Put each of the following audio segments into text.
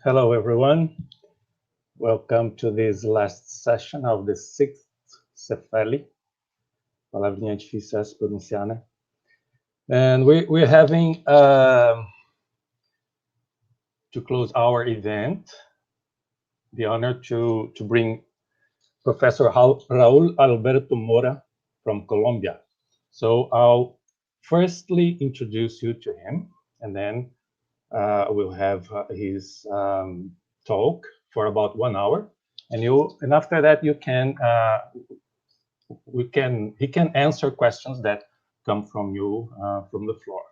Hello, everyone. Welcome to this last session of the sixth SEFELI. Palavrinha difícil essa pronunciar, né? And we're having, to close our event, the honor to bring Professor Raul Alberto Mora from Colombia. So I'll firstly introduce you to him, and then we'll have his talk for about 1 hour, and after that you can he can answer questions that come from you from the floor.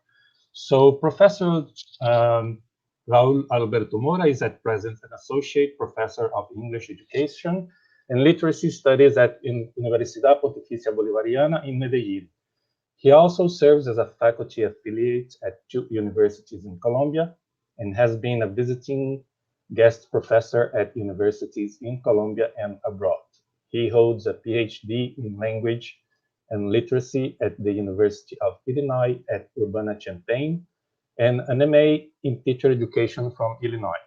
So Professor Raul Alberto Mora is at present an associate professor of English education and literacy studies at Universidade Pontificia Bolivariana in Medellin. He also serves as a faculty affiliate at 2 universities in Colombia and has been a visiting guest professor at universities in Colombia and abroad. He holds a PhD in language and literacy at the University of Illinois at Urbana-Champaign and an MA in teacher education from Illinois.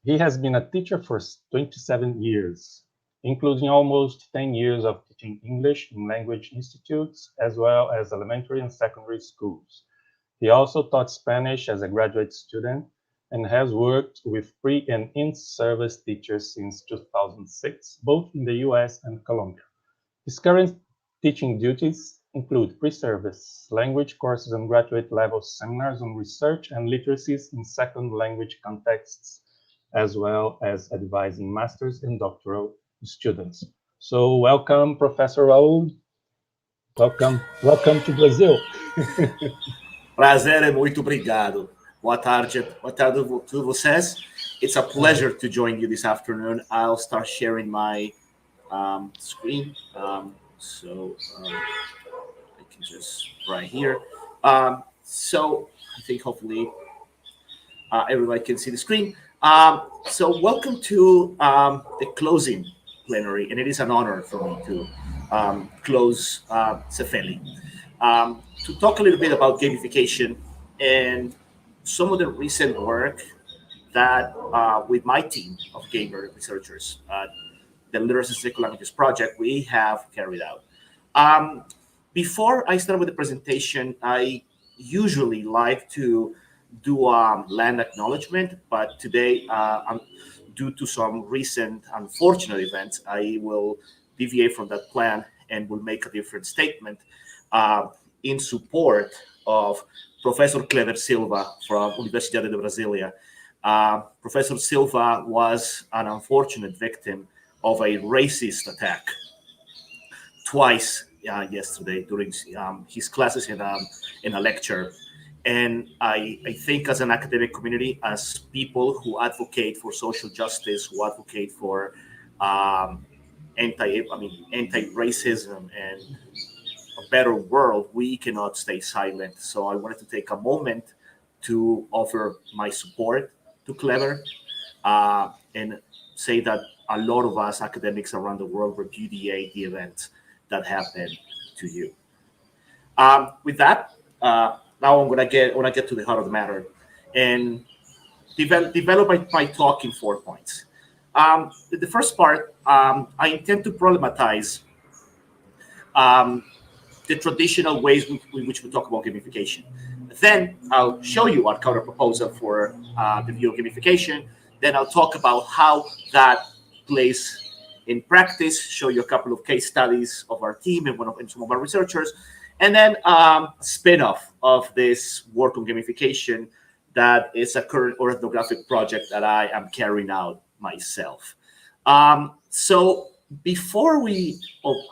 He has been a teacher for 27 years, including almost 10 years of teaching English in language institutes, as well as elementary and secondary schools. He also taught Spanish as a graduate student and has worked with pre- and in-service teachers since 2006, both in the US and Colombia. His current teaching duties include pre-service, language courses and graduate level seminars on research and literacies in second language contexts, as well as advising master's and doctoral students. So welcome, Professor Raul. Welcome to Brazil. Prazer é muito obrigado. Boa tarde a todos vocês. It's a pleasure to join you this afternoon. I'll start sharing my screen. So I can just right here. So I think hopefully everybody can see the screen. So welcome to the closing plenary, and it is an honor for me to close SEFELI. To talk a little bit about gamification and some of the recent work that with my team of gamer researchers at the Literacy Second Languages Project we have carried out. Before I start with the presentation, I usually like to do land acknowledgement, but today, due to some recent unfortunate events, I will deviate from that plan and will make a different statement in support of Professor Clever Silva from Universidade de Brasilia. Professor Silva was an unfortunate victim of a racist attack twice yesterday during his classes in a lecture. And I think as an academic community, as people who advocate for social justice, who advocate for anti-racism and a better world, we cannot stay silent. So I wanted to take a moment to offer my support to Clever and say that a lot of us academics around the world repudiate the events that happened to you. With that, now I want to get to the heart of the matter and develop my talk in 4 points. The first part, I intend to problematize the traditional ways in which we talk about gamification. Then I'll show you our counter proposal for the view of gamification. Then I'll talk about how that plays in practice, show you a couple of case studies of our team and some of our researchers, and then a spin-off of this work on gamification that is a current or ethnographic project that I am carrying out myself. So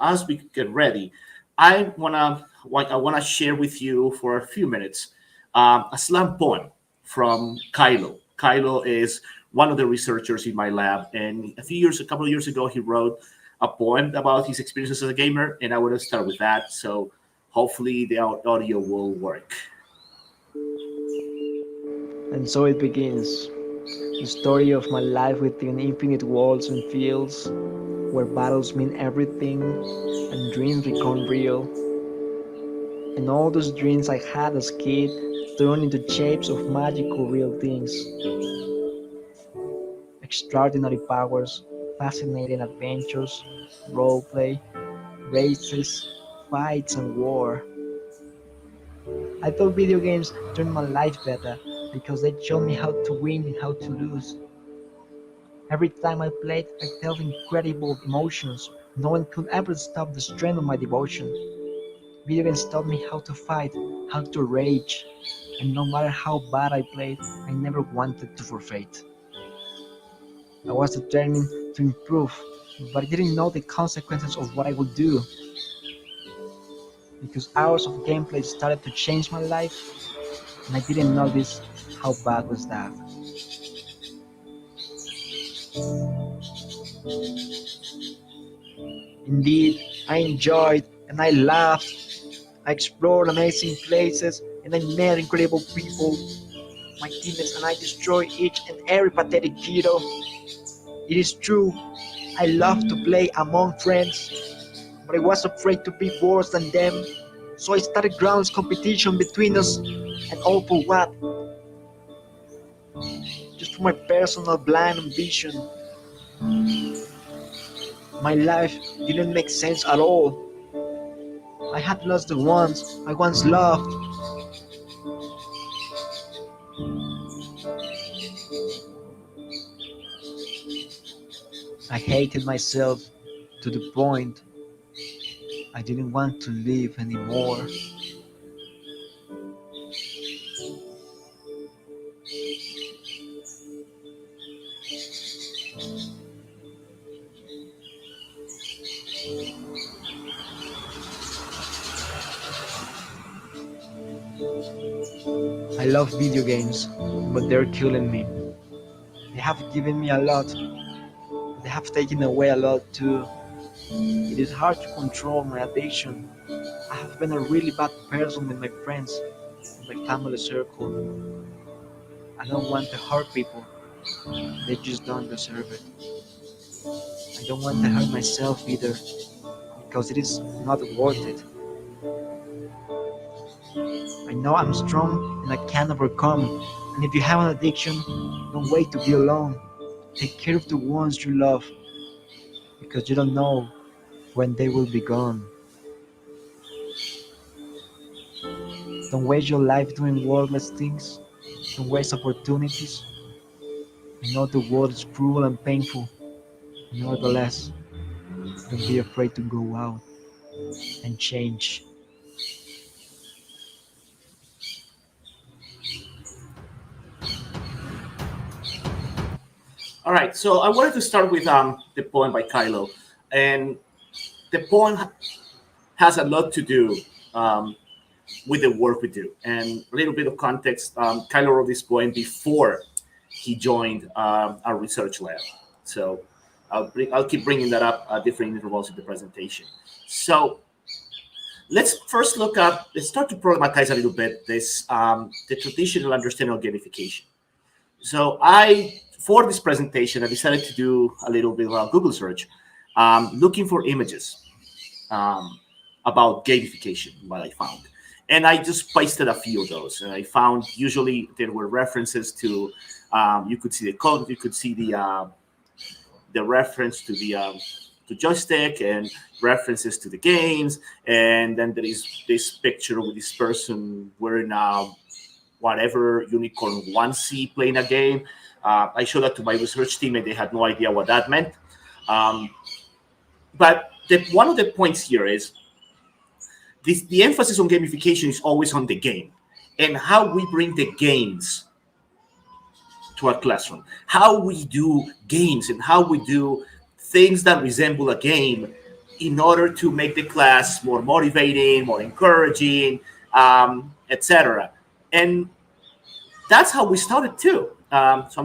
as we get ready, I wanna share with you for a few minutes a slam poem from Kylo. Kylo is one of the researchers in my lab, and a couple of years ago, he wrote a poem about his experiences as a gamer, and I want to start with that. So hopefully the audio will work. And so it begins, the story of my life within infinite worlds and fields, where battles mean everything and dreams become real. And all those dreams I had as kid turn into shapes of magical real things. extraordinary powers, fascinating adventures, roleplay, races, fights, and war. I thought video games turned my life better because they showed me how to win and how to lose. Every time I played, I felt incredible emotions. No one could ever stop the strength of my devotion. Video games taught me how to fight, how to rage, and no matter how bad I played, I never wanted to forfeit. I was determined to improve, but I didn't know the consequences of what I would do. Because hours of gameplay started to change my life, and I didn't notice how bad was that. Indeed, I enjoyed and I laughed. I explored amazing places and I met incredible people. My teammates and I destroyed each and every pathetic hero. It is true, I love to play among friends, but I was afraid to be worse than them. So I started groundless competition between us, and all for what? Just for my personal blind ambition. My life didn't make sense at all. I had lost the ones I once loved. I hated myself to the point I didn't want to live anymore. I love video games, but they're killing me. They have given me a lot, but they have taken away a lot too. It is hard to control my addiction. I have been a really bad person with my friends, with my family circle. I don't want to hurt people, they just don't deserve it. I don't want to hurt myself either, because it is not worth it. I know I'm strong and I can overcome. And if you have an addiction, don't wait to be alone. Take care of the ones you love, because you don't know when they will be gone. Don't waste your life doing worthless things. Don't waste opportunities. I know the world is cruel and painful. Nevertheless, don't be afraid to go out and change. All right, so I wanted to start with the poem by Kylo, and the poem has a lot to do um, with the work we do. And a little bit of context: Kylo wrote this poem before he joined our research lab. So I'll keep bringing that up at different intervals in the presentation. So let's first let's start to problematize a little bit this the traditional understanding of gamification. So for this presentation, I decided to do a little bit of a Google search, looking for images about gamification, what I found. And I just pasted a few of those. And I found usually there were references to, you could see the code, you could see the reference to the joystick and references to the games. And then there is this picture with this person wearing whatever unicorn onesie playing a game. I showed that to my research team and they had no idea what that meant. But one of the points here is the emphasis on gamification is always on the game and how we bring the games to our classroom, how we do games and how we do things that resemble a game in order to make the class more motivating, more encouraging, etc. And that's how we started too. So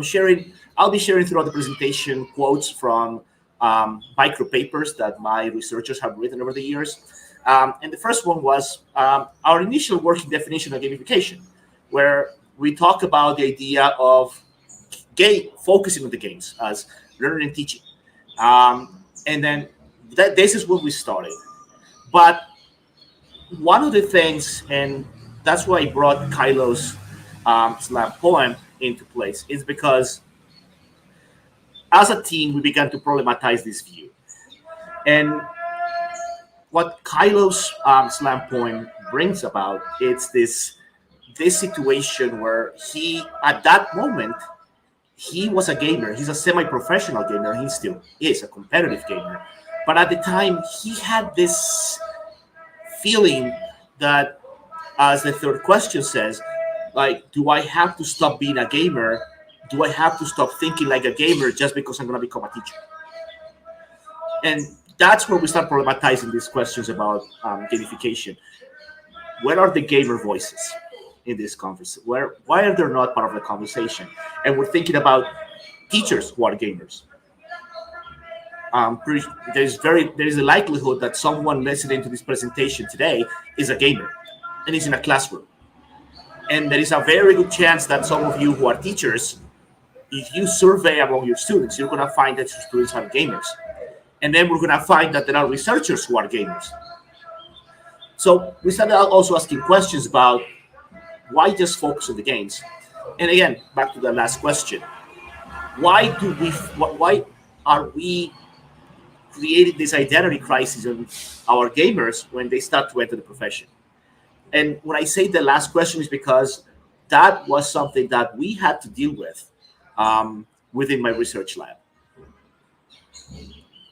I'll be sharing throughout the presentation quotes from micro papers that my researchers have written over the years. And the first one was our initial working definition of gamification, where we talk about the idea of focusing on the games as learning and teaching. And then this is where we started. But one of the things, and that's why I brought Kylo's slam poem into place, is because as a team, we began to problematize this view. And what Kylo's slam poem brings about, it's this situation where he, at that moment, he was a gamer. He's a semi-professional gamer. He still is a competitive gamer. But at the time, he had this feeling that, as the third question says, like, do I have to stop being a gamer? Do I have to stop thinking like a gamer just because I'm going to become a teacher? And that's where we start problematizing these questions about gamification. Where are the gamer voices in this conversation? Why are they not part of the conversation? And we're thinking about teachers who are gamers. There is a likelihood that someone listening to this presentation today is a gamer and is in a classroom. And there is a very good chance that some of you who are teachers, if you survey among your students, you're going to find that your students are gamers. And then we're going to find that there are researchers who are gamers. So we started also asking questions about why just focus on the games? And again, back to the last question. Why are we creating this identity crisis on our gamers when they start to enter the profession? And when I say the last question is because that was something that we had to deal with within my research lab.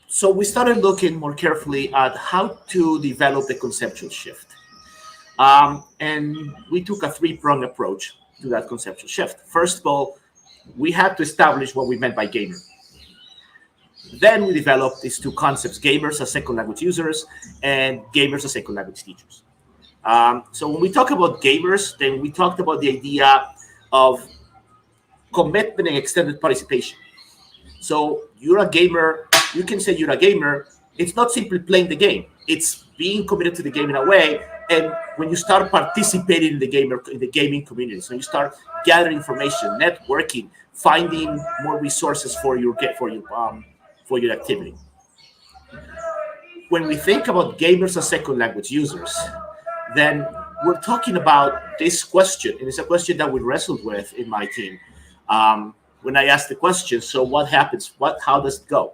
So we started looking more carefully at how to develop the conceptual shift. And we took a three-pronged approach to that conceptual shift. First of all, we had to establish what we meant by gamer. Then we developed these two concepts, gamers as second language users and gamers as second language teachers. So when we talk about gamers, then we talked about the idea of commitment and extended participation. So you're a gamer, you can say you're a gamer. It's not simply playing the game. It's being committed to the game in a way. And when you start participating in the gaming community, so you start gathering information, networking, finding more resources for your activity. When we think about gamers as second language users, then we're talking about this question, and it's a question that we wrestled with in my team. When I asked the question, so what happens? How does it go?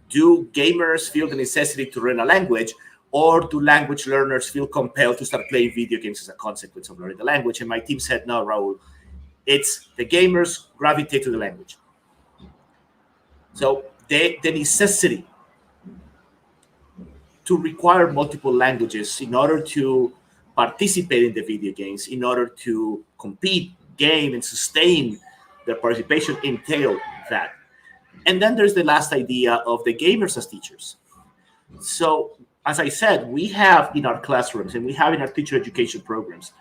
Do gamers feel the necessity to learn a language, or do language learners feel compelled to start playing video games as a consequence of learning the language? And my team said, no, Raul, it's the gamers gravitate to the language. So the necessity to require multiple languages in order to participate in the video games, in order to compete, game, and sustain their participation entail that. And then there's the last idea of the gamers as teachers. So, as I said, we have in our classrooms and we have in our teacher education programs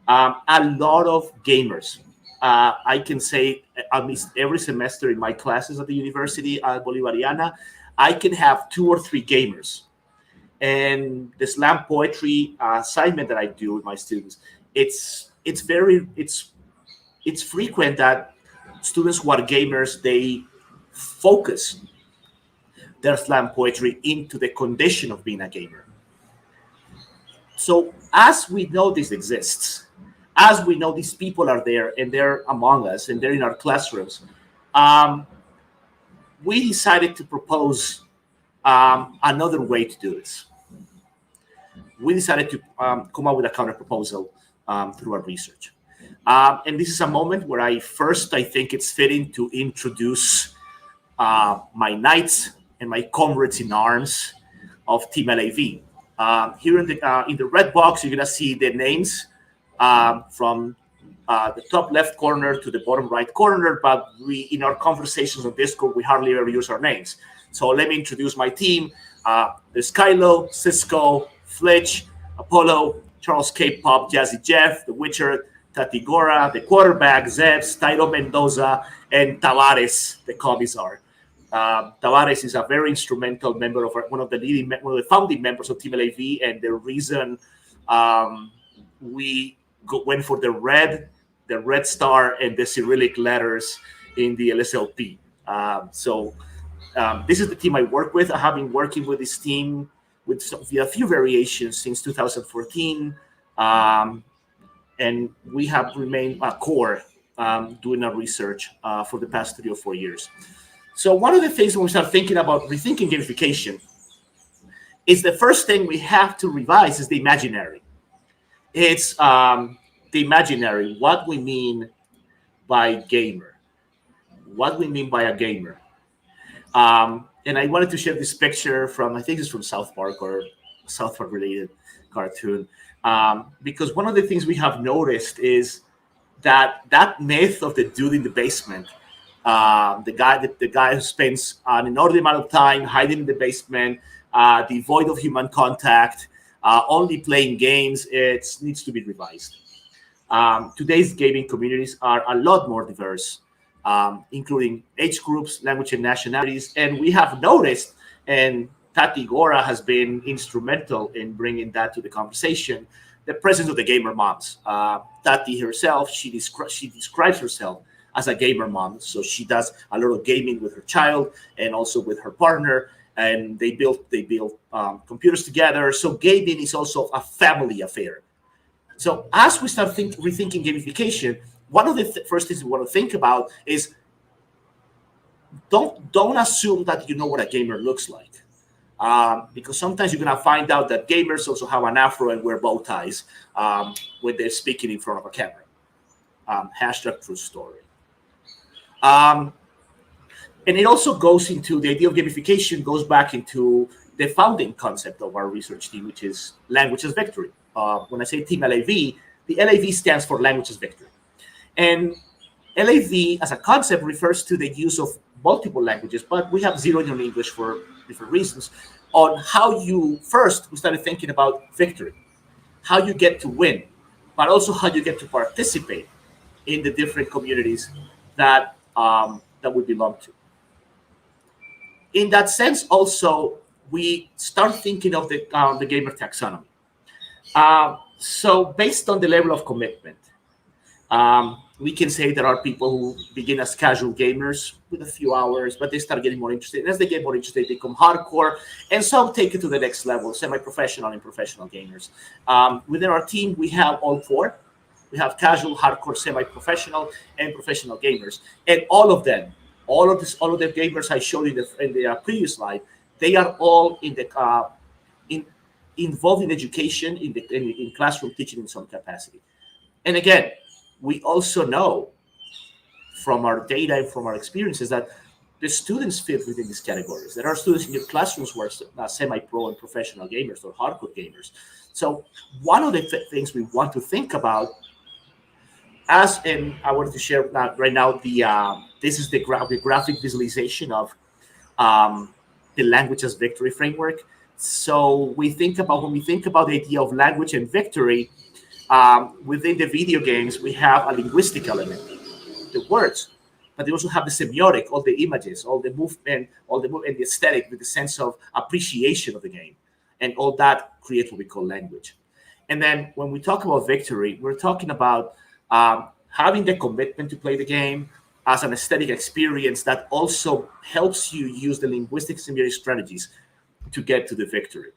a lot of gamers. I can say at least every semester in my classes at the University Bolivariana, I can have 2 or 3 gamers. And the slam poetry assignment that I do with my students, it's frequent that students who are gamers, they focus their slam poetry into the condition of being a gamer. So as we know this exists, as we know these people are there and they're among us and they're in our classrooms, we decided to propose another way to do this. We decided to come up with a counter proposal through our research. And this is a moment where I think it's fitting to introduce my knights and my comrades in arms of Team LAV. Here in the red box, you're gonna see the names from the top left corner to the bottom right corner, but in our conversations on Discord, we hardly ever use our names. So let me introduce my team. There's Kylo, Cisco, Flitch, Apollo, Charles K-Pop, Jazzy Jeff, The Witcher, Tatigora, the quarterback, Zebs, Tairo Mendoza, and Tavares, the commissar. Tavares is a very instrumental member of one of the founding members of Team LAV, and the reason we went for the red star and the Cyrillic letters in the LSLP. This is the team I work with. I have been working with this team with a few variations since 2014, and we have remained a core doing our research for the past 3 or 4 years. So one of the things when we start thinking about rethinking gamification is the first thing we have to revise is the imaginary. It's the imaginary, what we mean by gamer, what we mean by a gamer. And I wanted to share this picture from, I think it's from South Park or South Park related cartoon, because one of the things we have noticed is that myth of the dude in the basement, the guy who spends an inordinate amount of time hiding in the basement, devoid of human contact, only playing games, it needs to be revised. Today's gaming communities are a lot more diverse, including age groups, language, and nationalities. And we have noticed, and Tati Gora has been instrumental in bringing that to the conversation, the presence of the gamer moms. Tati herself, she describes herself as a gamer mom. So she does a lot of gaming with her child and also with her partner. And they build computers together. So gaming is also a family affair. So as we start rethinking gamification, one of the first things we want to think about is don't assume that you know what a gamer looks like. Because sometimes you're going to find out that gamers also have an afro and wear bow ties when they're speaking in front of a camera. Hashtag true story. And it also goes into the idea of gamification, goes back into the founding concept of our research team, which is language as victory. When I say Team LAV, the LAV stands for language as victory. And LAV as a concept refers to the use of multiple languages, but we have zeroed on English for different reasons, on how we started thinking about victory, how you get to win, but also how you get to participate in the different communities that we belong to. In that sense, also, we start thinking of the gamer taxonomy. So based on the level of commitment, we can say there are people who begin as casual gamers with a few hours, but they start getting more interested. And as they get more interested, they become hardcore. And some take it to the next level, semi-professional and professional gamers. Within our team, we have all four. We have casual, hardcore, semi-professional, and professional gamers. And all of the gamers I showed in the previous slide, they are all involved in education, in classroom teaching in some capacity. And again, we also know from our data and from our experiences that the students fit within these categories. There are students in your classrooms who are semi-pro and professional gamers or hardcore gamers. So one of the things we want to think about, and I wanted to share right now, this is the graphic visualization of the language as victory framework. So when we think about the idea of language and victory, within the video games, we have a linguistic element, the words, but they also have the semiotic, all the images, all the movement, and the aesthetic with the sense of appreciation of the game. And all that creates what we call language. And then when we talk about victory, we're talking about having the commitment to play the game as an aesthetic experience that also helps you use the linguistic semiotic strategies to get to the victory.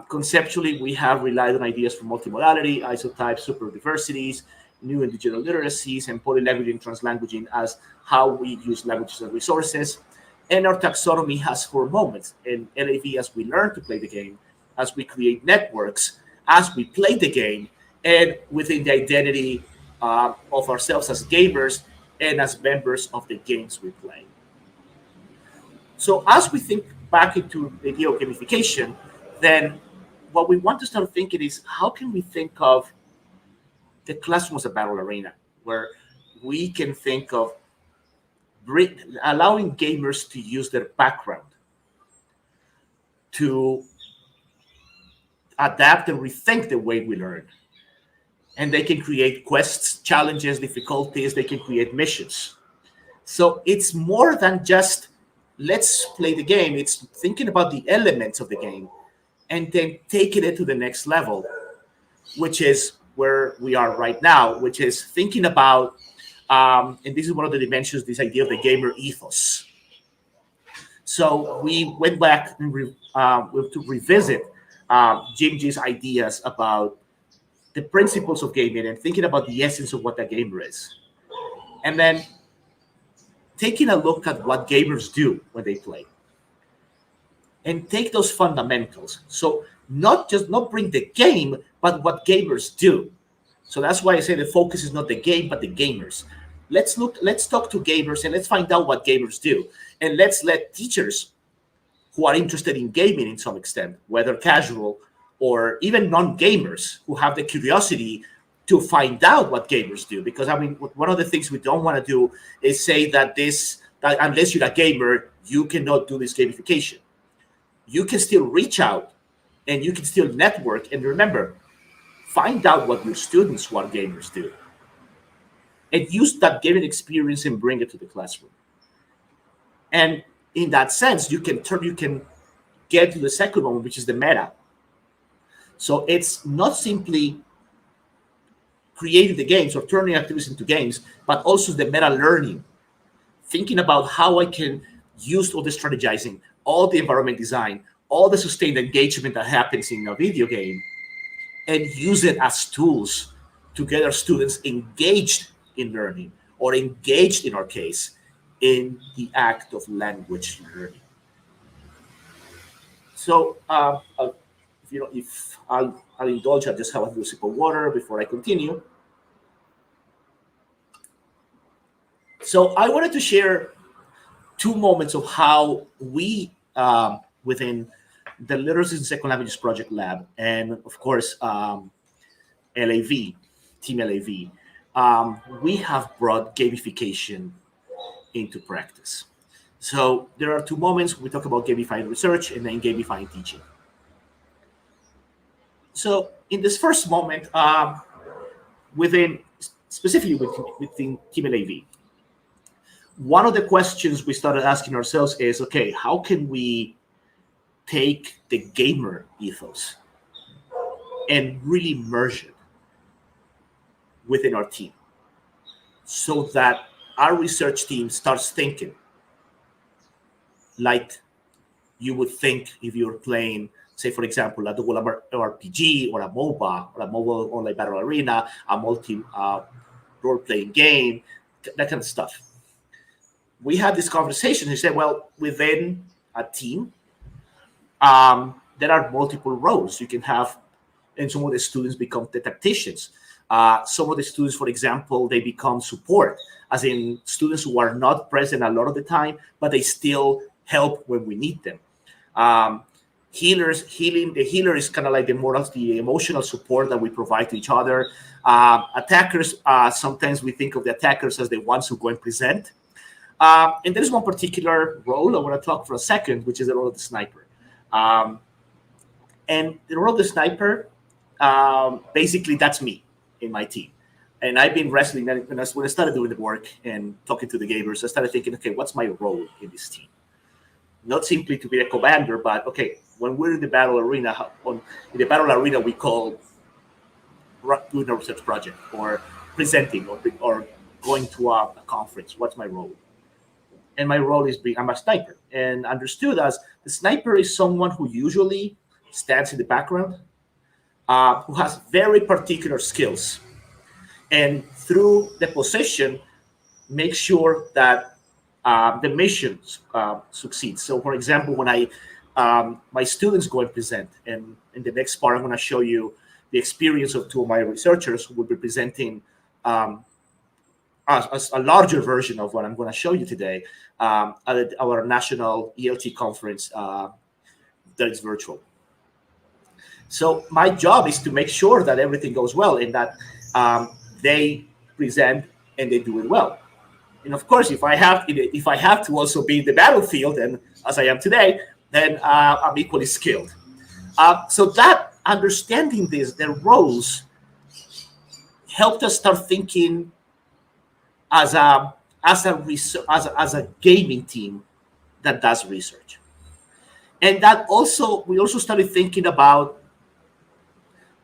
Conceptually, we have relied on ideas from multimodality, isotypes, super diversities, new and digital literacies, and polylanguage and translanguaging as how we use languages as resources. And our taxonomy has 4 moments. In LAV, as we learn to play the game, as we create networks, as we play the game, and within the identity of ourselves as gamers and as members of the games we play. So as we think back into the idea of gamification, then what we want to start thinking is how can we think of the classroom as a battle arena where we can think of allowing gamers to use their background to adapt and rethink the way we learn. And they can create quests, challenges, difficulties, they can create missions. So it's more than just let's play the game, it's thinking about the elements of the game and then taking it to the next level, which is where we are right now, which is thinking about, and this is one of the dimensions, this idea of the gamer ethos. So we went back and to revisit Jim G's ideas about the principles of gaming and thinking about the essence of what that gamer is. And then taking a look at what gamers do when they play, and take those fundamentals. So not bring the game, but what gamers do. So that's why I say the focus is not the game, but the gamers. Let's talk to gamers and let's find out what gamers do. And let's let teachers who are interested in gaming in some extent, whether casual or even non-gamers who have the curiosity to find out what gamers do. Because I mean, one of the things we don't want to do is say that unless you're a gamer, you cannot do this gamification. You can still reach out and you can still network. And remember, find out what your students who are gamers do. And use that gaming experience and bring it to the classroom. And in that sense, you can get to the second one, which is the meta. So it's not simply creating the games or turning activities into games, but also the meta learning, thinking about how I can use all the strategizing, all the environment design, all the sustained engagement that happens in a video game, and use it as tools to get our students engaged in learning, or engaged, in our case, in the act of language learning. So, if I'll indulge, I'll just have a little sip of water before I continue. So I wanted to share 2 moments of how we, within the Literacy in Second Languages Project Lab, and of course, LAV, Team LAV, we have brought gamification into practice. So there are 2 moments. We talk about gamifying research and then gamifying teaching. So in this first moment, specifically within Team LAV, one of the questions we started asking ourselves is, okay, how can we take the gamer ethos and really merge it within our team so that our research team starts thinking like you would think if you were playing, say, for example, a double RPG or a MOBA or a mobile online battle arena, a multi role-playing game, that kind of stuff. We had this conversation. He said, well, within a team, there are multiple roles you can have, and some of the students become the tacticians. Some of the students, for example, they become support, as in students who are not present a lot of the time, but they still help when we need them. The healer is kind of like the emotional support that we provide to each other. Attackers, sometimes we think of the attackers as the ones who go and present. And there's one particular role I want to talk for a second, which is the role of the sniper. And the role of the sniper, basically that's me in my team. And I've been wrestling, when I started doing the work and talking to the gamers, I started thinking, okay, what's my role in this team? Not simply to be a commander, but okay, when we're in the battle arena, we call doing a research project or presenting or going to a conference. What's my role? And my role is I'm a sniper, and understood as the sniper is someone who usually stands in the background, who has very particular skills, and through the position, make sure that the mission succeeds. So, for example, when my students go and present, and in the next part, I'm going to show you the experience of 2 of my researchers who will be presenting a larger version of what I'm going to show you today at our national ELT conference that is virtual. So my job is to make sure that everything goes well and that they present and they do it well. And of course, if I have to also be in the battlefield, and as I am today, then I'm equally skilled. So that understanding their roles helped us start thinking as a gaming team that does research. And that we also started thinking about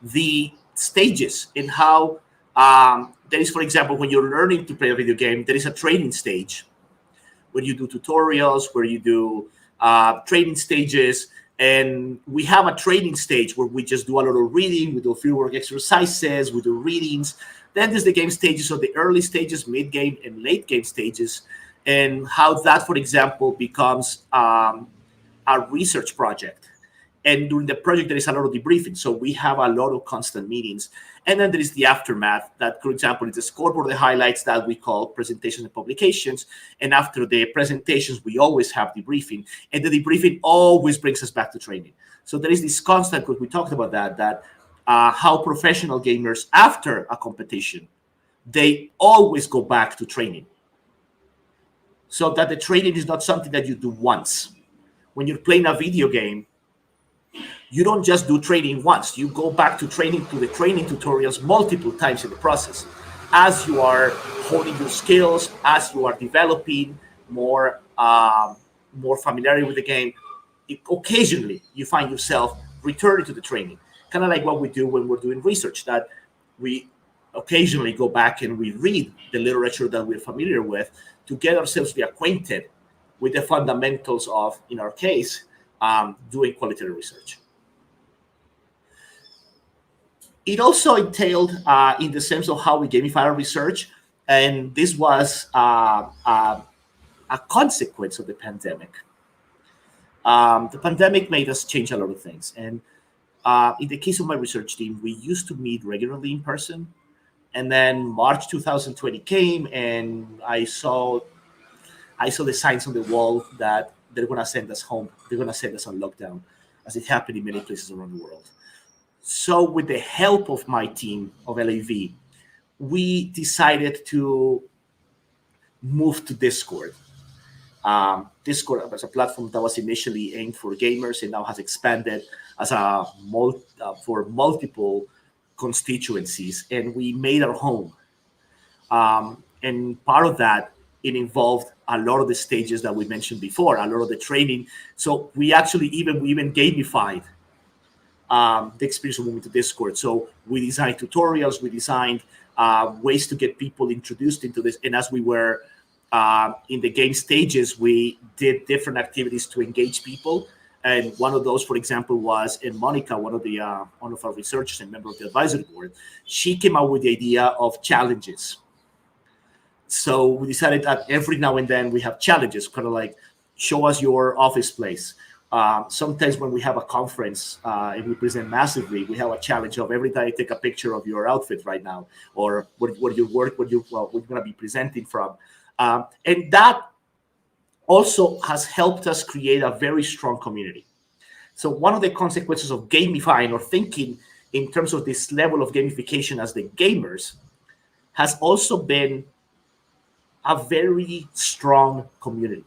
the stages in how there is, for example, when you're learning to play a video game, there is a training stage where you do tutorials, where you do training stages. And we have a training stage where we just do a lot of reading, we do fieldwork exercises, we do readings. Then there's the game stages, so the early stages, mid-game, and late-game stages. and how that, for example, becomes a research project. And during the project, there is a lot of debriefing. So we have a lot of constant meetings. And then there is the aftermath that, for example, is the scoreboard, the highlights that we call presentations and publications. And after the presentations, we always have debriefing. And the debriefing always brings us back to training. So there is this constant, because we talked about that how professional gamers, after a competition, they always go back to training. So that the training is not something that you do once. When you're playing a video game, you don't just do training once. You go back to training, to the training tutorials multiple times in the process. As you are honing your skills, as you are developing more familiarity with the game, occasionally you find yourself returning to the training. Kind of like what we do when we're doing research, that we occasionally go back and we read the literature that we're familiar with to get ourselves reacquainted with the fundamentals of, in our case, doing qualitative research. It also entailed in the sense of how we gamify our research, and this was a consequence of the pandemic. The pandemic made us change a lot of things, and in the case of my research team, we used to meet regularly in person, and then March 2020 came, and I saw the signs on the wall that they're going to send us home. They're going to send us on lockdown, as it happened in many places around the world. So with the help of my team of LAV, we decided to move to Discord. Discord was a platform that was initially aimed for gamers and now has expanded as for multiple constituencies, and we made our home. And part of that, it involved a lot of the stages that we mentioned before, a lot of the training. So we actually even gamified the experience of moving to Discord. So we designed tutorials, we designed ways to get people introduced into this. And as we were in the game stages, we did different activities to engage people. And one of those, for example, was, and Monica, one of our researchers and member of the advisory board, she came up with the idea of challenges. So we decided that every now and then we have challenges, kind of like show us your office place. Sometimes when we have a conference and we present massively, we have a challenge of every time you take a picture of your outfit right now, or what you work, what you're going to be presenting from. And that also has helped us create a very strong community. So one of the consequences of gamifying or thinking in terms of this level of gamification as the gamers has also been a very strong community.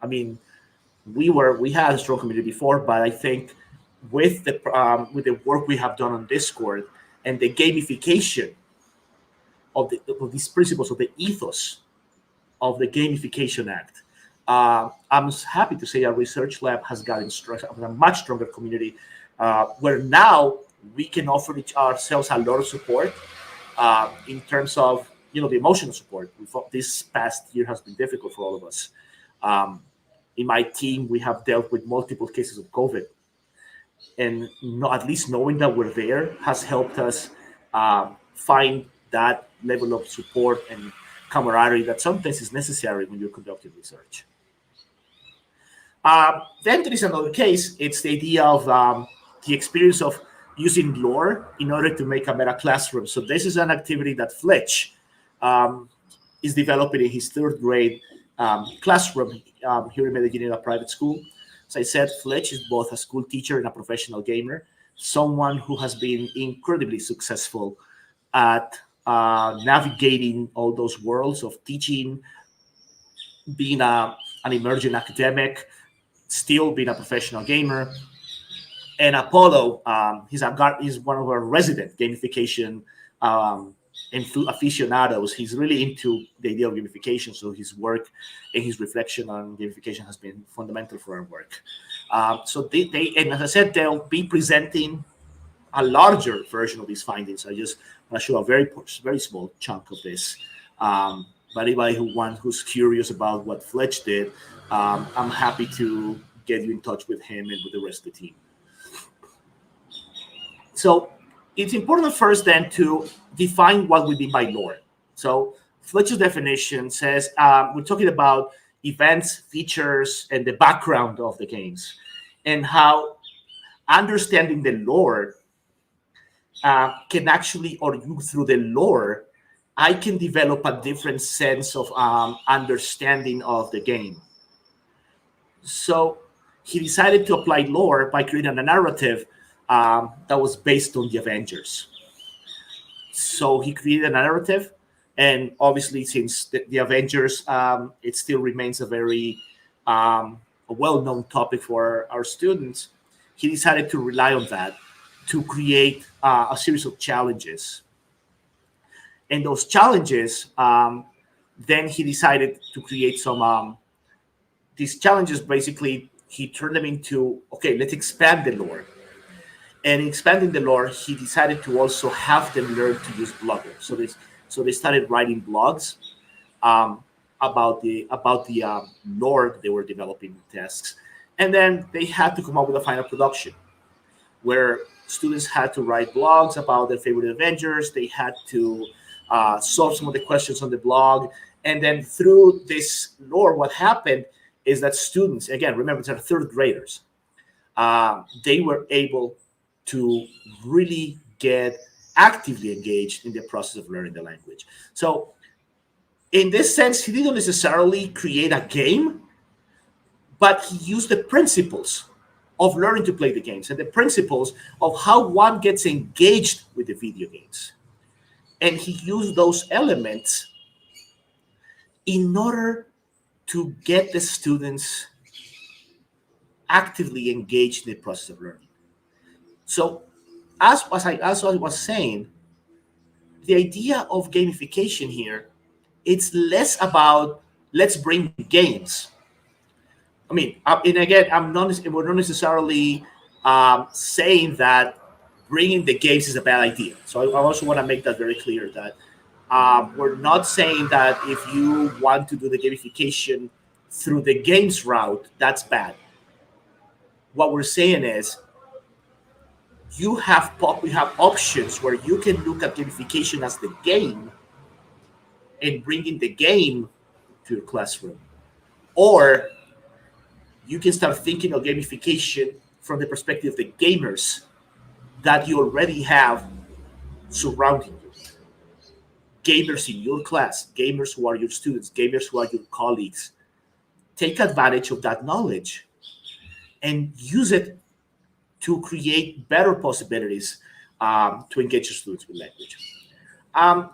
I mean, we had a strong community before, but I think with the work we have done on Discord and the gamification of these principles, of the ethos of the Gamification Act, I'm happy to say our research lab has gotten a much stronger community, where now we can offer ourselves a lot of support in terms of the emotional support. This past year has been difficult for all of us. In my team, we have dealt with multiple cases of COVID, and at least knowing that we're there has helped us find that level of support and camaraderie that sometimes is necessary when you're conducting research. Then there is another case. It's the idea of the experience of using lore in order to make a meta classroom. So this is an activity that Fletch is developing in his third grade classroom here in Medellin in a private school. As I said, Fletch is both a school teacher and a professional gamer, someone who has been incredibly successful at navigating all those worlds of teaching, being an emerging academic, still being a professional gamer. And Apollo, he's one of our resident gamification aficionados. He's really into the idea of gamification, so his work and his reflection on gamification has been fundamental for our work. So they, and as I said, they'll be presenting a larger version of these findings. I just want to show a very small chunk of this. But anybody who's curious about what Fletch did, I'm happy to get you in touch with him and with the rest of the team. So it's important first then to define what we mean by lore. So Fletcher's definition says we're talking about events, features, and the background of the games, and how understanding the lore can actually, or through the lore, I can develop a different sense of understanding of the game. So he decided to apply lore by creating a narrative that was based on the Avengers. So he created a narrative, and obviously, since the Avengers, it still remains a very well-known topic for our students, he decided to rely on that to create a series of challenges. And those challenges, then he decided to create some, these challenges, basically, he turned them into, okay, let's expand the lore. And in expanding the lore, he decided to also have them learn to use bloggers. So they started writing blogs about the lore they were developing in tasks. And then they had to come up with a final production where students had to write blogs about their favorite Avengers. They had to solve some of the questions on the blog. And then through this lore, what happened is that students, again, remember, they're third graders, they were able to really get actively engaged in the process of learning the language. So in this sense, he didn't necessarily create a game, but he used the principles of learning to play the games and the principles of how one gets engaged with the video games. And he used those elements in order to get the students actively engaged in the process of learning. So as I was saying, the idea of gamification here, it's less about let's bring games. I mean, and again, we're not necessarily saying that bringing the games is a bad idea. So I also want to make that very clear that we're not saying that if you want to do the gamification through the games route, that's bad. What we're saying is we have options where you can look at gamification as the game and bringing the game to your classroom. Or you can start thinking of gamification from the perspective of the gamers that you already have surrounding you. Gamers in your class, gamers who are your students, gamers who are your colleagues. Take advantage of that knowledge and use it to create better possibilities to engage your students with language.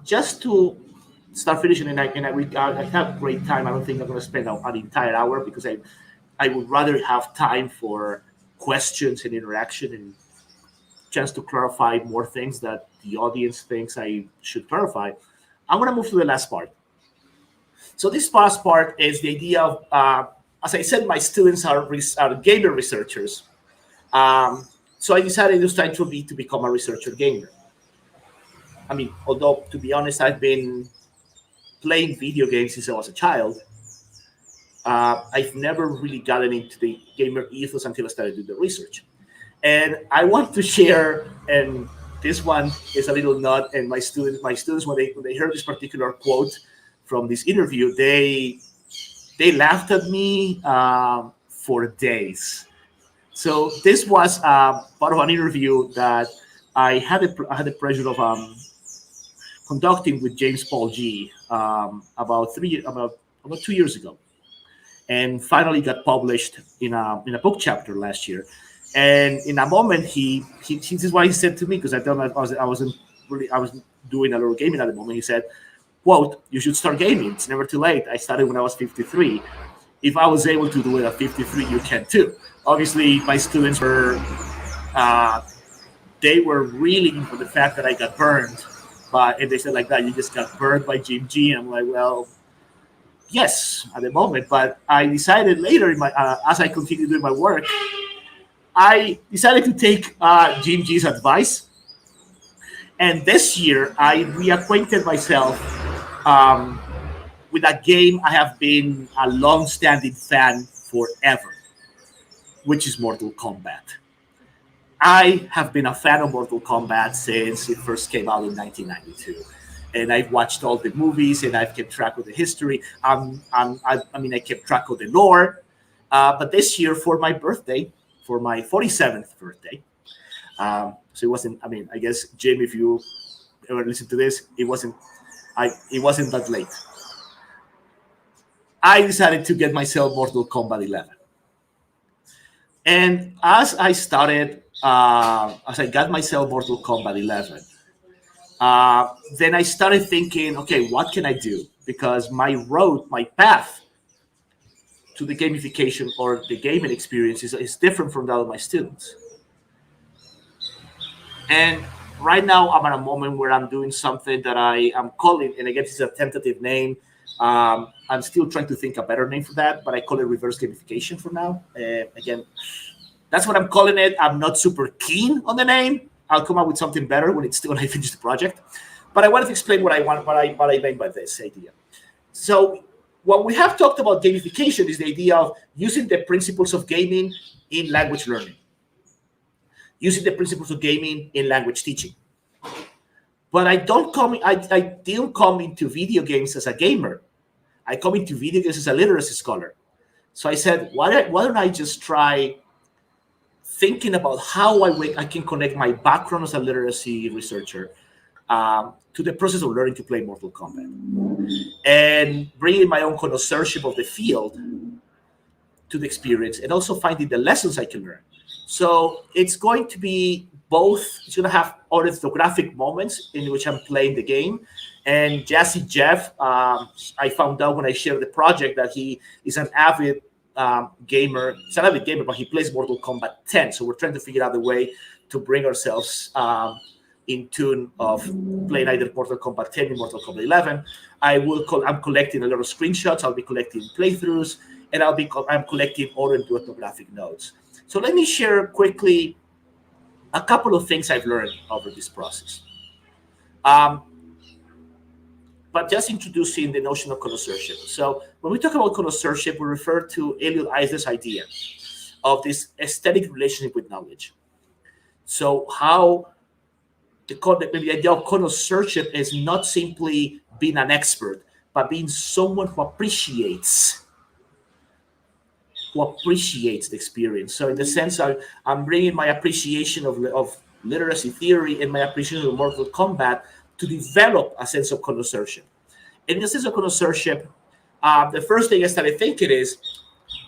Just to start finishing, and I have great time. I don't think I'm going to spend an entire hour because I would rather have time for questions and interaction and chance to clarify more things that the audience thinks I should clarify. I'm going to move to the last part. So this last part is the idea of, as I said, my students are gamer researchers. So I decided it was time for me to become a researcher gamer. I mean, although, to be honest, I've been playing video games since I was a child. I've never really gotten into the gamer ethos until I started doing the research. And I want to share, and this one is a little nut, and my students, when they heard this particular quote from this interview, they laughed at me for days. So this was part of an interview that I had the pleasure of conducting with James Paul G about 2 years ago, and finally got published in a book chapter last year. And in a moment, this is what he said to me, because I told him I was doing a little gaming at the moment. He said, quote, "You should start gaming. It's never too late. I started when I was 53. If I was able to do it at 53, you can too." Obviously, my students were reeling for the fact that I got burned. And they said like that, "You just got burned by Jim G." And I'm like, well, yes, at the moment. But I decided later, as I continued doing my work, I decided to take Jim G's advice. And this year, I reacquainted myself with a game I have been a long-standing fan forever, which is Mortal Kombat. I have been a fan of Mortal Kombat since it first came out in 1992. and I've watched all the movies, and I've kept track of the history. I kept track of the lore. But this year, for my birthday, for my 47th birthday, so it wasn't. I guess, Jim, if you ever listen to this, it wasn't that late. I decided to get myself Mortal Kombat 11. And as I got myself Mortal Kombat 11, then I started thinking, okay, what can I do? Because my path to the gamification or the gaming experience is different from that of my students. And right now, I'm at a moment where I'm doing something that I am calling, and again, it's a tentative name. I'm still trying to think a better name for that, but I call it reverse gamification for now. Again, that's what I'm calling it. I'm not super keen on the name. I'll come up with something better when I finish the project. But I wanted to explain what I meant by this idea. So what we have talked about gamification is the idea of using the principles of gaming in language learning, using the principles of gaming in language teaching. But I didn't come into video games as a gamer. I come into video games as a literacy scholar. So I said, why don't I just try thinking about how I can connect my background as a literacy researcher to the process of learning to play Mortal Kombat, and bringing my own connoisseurship of the field to the experience, and also finding the lessons I can learn. So it's going to be both. It's going to have orthographic moments in which I'm playing the game. And Jazzy Jeff, I found out when I shared the project that he is an avid gamer. He's an avid gamer, but he plays Mortal Kombat 10. So we're trying to figure out a way to bring ourselves in tune of playing either Mortal Kombat 10 or Mortal Kombat 11. I'm collecting a lot of screenshots. I'll be collecting playthroughs, and I'm collecting orthographic notes. So let me share quickly a couple of things I've learned over this process. But just introducing the notion of connoisseurship. So when we talk about connoisseurship, we refer to Elliot Eisler's idea of this aesthetic relationship with knowledge. So how the idea of connoisseurship is not simply being an expert, but being someone who appreciates the experience. So in the sense I'm bringing my appreciation of literacy theory and my appreciation of Mortal Kombat to develop a sense of connoisseurship. In the sense of connoisseurship, the first thing I started thinking is,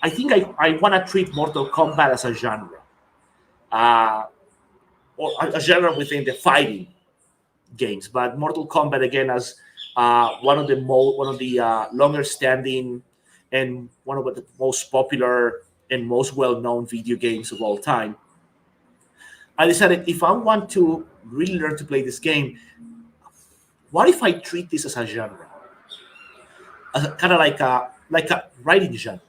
I think I want to treat Mortal Kombat as a genre, or a genre within the fighting games. But Mortal Kombat, again, as one of the longer standing and one of the most popular and most well-known video games of all time. I decided, if I want to really learn to play this game, what if I treat this as a genre, kind of like a writing genre?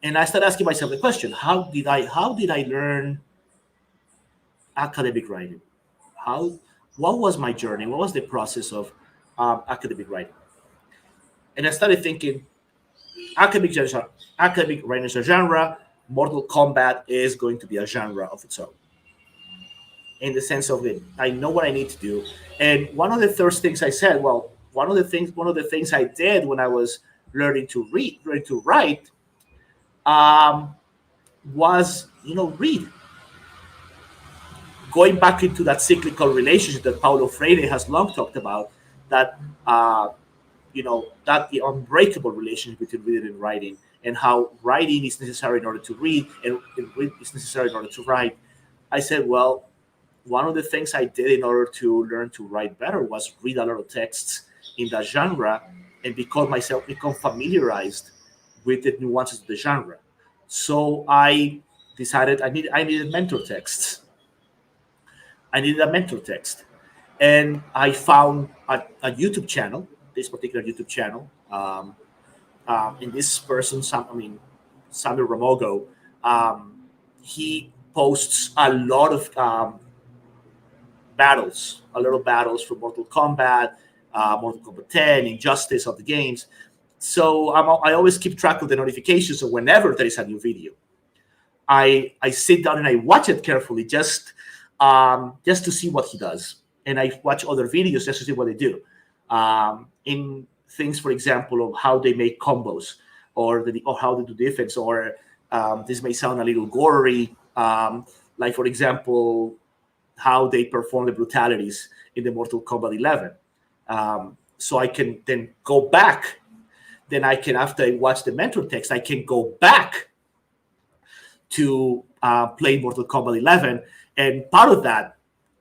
And I started asking myself the question: How did I learn academic writing? What was my journey? What was the process of academic writing? And I started thinking, academic writing is a genre. Mortal Kombat is going to be a genre of its own, in the sense of it, I know what I need to do. And one of the first things I said, one of the things I did when I was learning to write, was read. Going back into that cyclical relationship that Paulo Freire has long talked about, that that the unbreakable relationship between reading and writing, and how writing is necessary in order to read, and read is necessary in order to write. I said, well, one of the things I did in order to learn to write better was read a lot of texts in that genre and become familiarized with the nuances of the genre. So I decided I needed mentor texts. I needed a mentor text. And I found a YouTube channel, this particular YouTube channel. And this person, Samuel Ramogo, he posts a lot of battles from Mortal Kombat, Mortal Kombat 10, Injustice of the games. So I always keep track of the notifications. So whenever there is a new video, I sit down and I watch it carefully, just to see what he does. and I watch other videos just to see what they do. In things, for example, of how they make combos, or how they do defense, or this may sound a little gory, like, for example, how they perform the brutalities in the Mortal Kombat 11. So I can then go back. Then I can, after I watch the mentor text, I can go back to play Mortal Kombat 11. And part of that,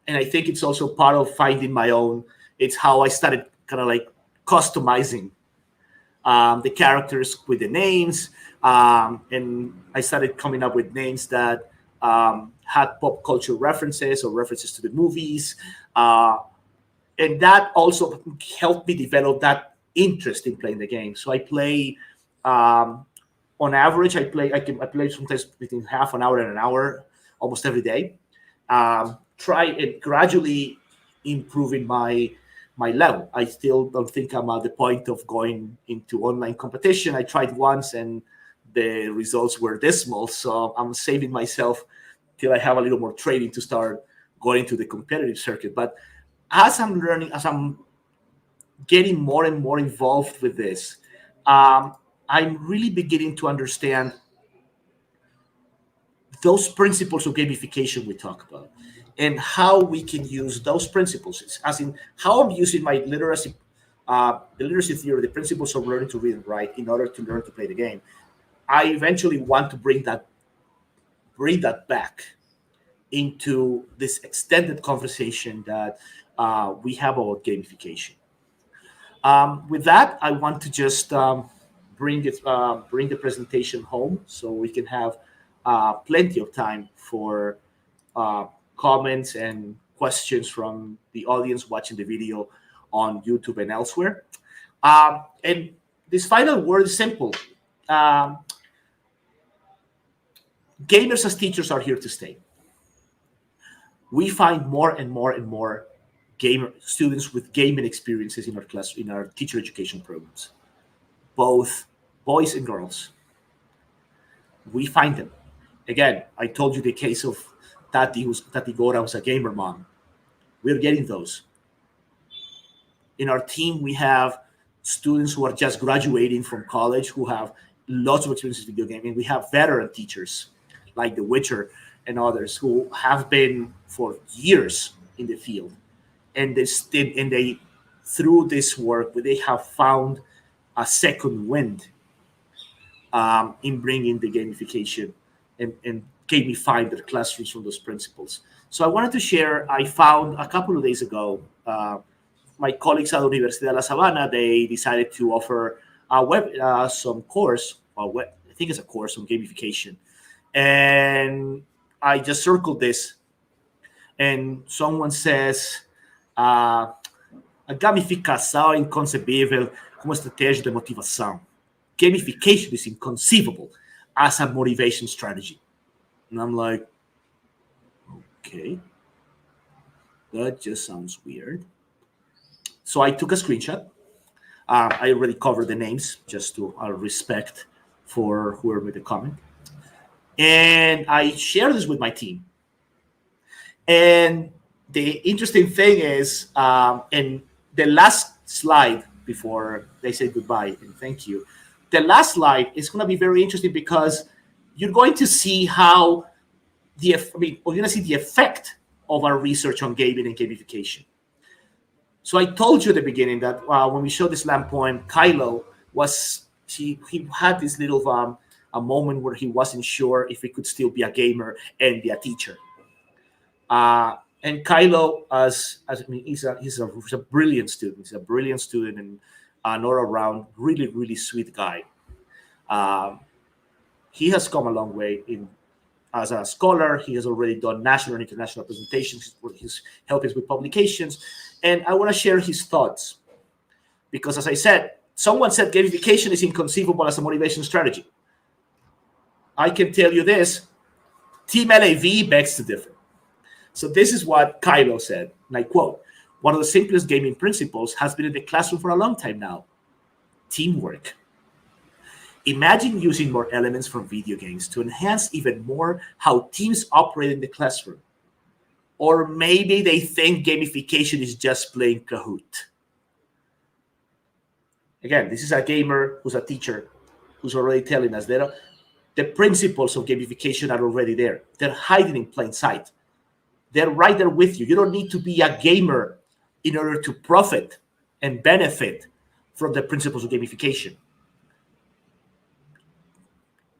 and I think it's also part of finding my own, it's how I started kind of like customizing the characters with the names. And I started coming up with names that had pop culture references or references to the movies. And that also helped me develop that interest in playing the game. So I play, on average, I play sometimes between half an hour and an hour almost every day. Try and gradually improving my level. I still don't think I'm at the point of going into online competition. I tried once and the results were dismal. So I'm saving myself till I have a little more training to start going to the competitive circuit. But as I'm learning, as I'm getting more and more involved with this, I'm really beginning to understand those principles of gamification we talk about, and how we can use those principles, as in how I'm using my literacy, the literacy theory, the principles of learning to read and write in order to learn to play the game. I eventually want to bring that back into this extended conversation that we have about gamification. With that, I want to just bring the presentation home so we can have plenty of time for comments and questions from the audience watching the video on YouTube and elsewhere. And this final word is simple. Gamers as teachers are here to stay. We find more and more and more gamer students with gaming experiences in our class, in our teacher education programs, both boys and girls. We find them. Again, I told you the case of Tati Gora was a gamer mom. We're getting those. In our team, we have students who are just graduating from college who have lots of experience with video gaming. We have veteran teachers like The Witcher and others who have been for years in the field. And they through this work, they have found a second wind in bringing the gamification and gamifying their classrooms from those principles. So I wanted to share, I found a couple of days ago, my colleagues at the Universidad de La Sabana, they decided to offer some course, I think it's a course on gamification. And I just circled this, and someone says, a gamificação é inconcebível como estratégia de motivação. Gamification is inconceivable as a motivation strategy. And I'm like, okay, that just sounds weird. So I took a screenshot. I already covered the names just to respect for whoever made the comment. And I shared this with my team. And the interesting thing is, in the last slide before they say goodbye and thank you, the last slide is going to be very interesting because you're going to see how you're going to see the effect of our research on gaming and gamification. So I told you at the beginning that when we showed this lamp poem, Kylo he had this little a moment where he wasn't sure if he could still be a gamer and be a teacher. And Kylo, he's a brilliant student. He's a brilliant student and an all-around really, really sweet guy. He has come a long way as a scholar. He has already done national and international presentations. He's helped us with publications. And I want to share his thoughts. Because as I said, someone said gamification is inconceivable as a motivation strategy. I can tell you this, Team LAV begs to differ. So this is what Kylo said, and I quote, "One of the simplest gaming principles has been in the classroom for a long time now, teamwork. Imagine using more elements from video games to enhance even more how teams operate in the classroom. or maybe they think gamification is just playing Kahoot. Again, this is a gamer who's a teacher who's already telling us that the principles of gamification are already there. They're hiding in plain sight. They're right there with you. You don't need to be a gamer in order to profit and benefit from the principles of gamification.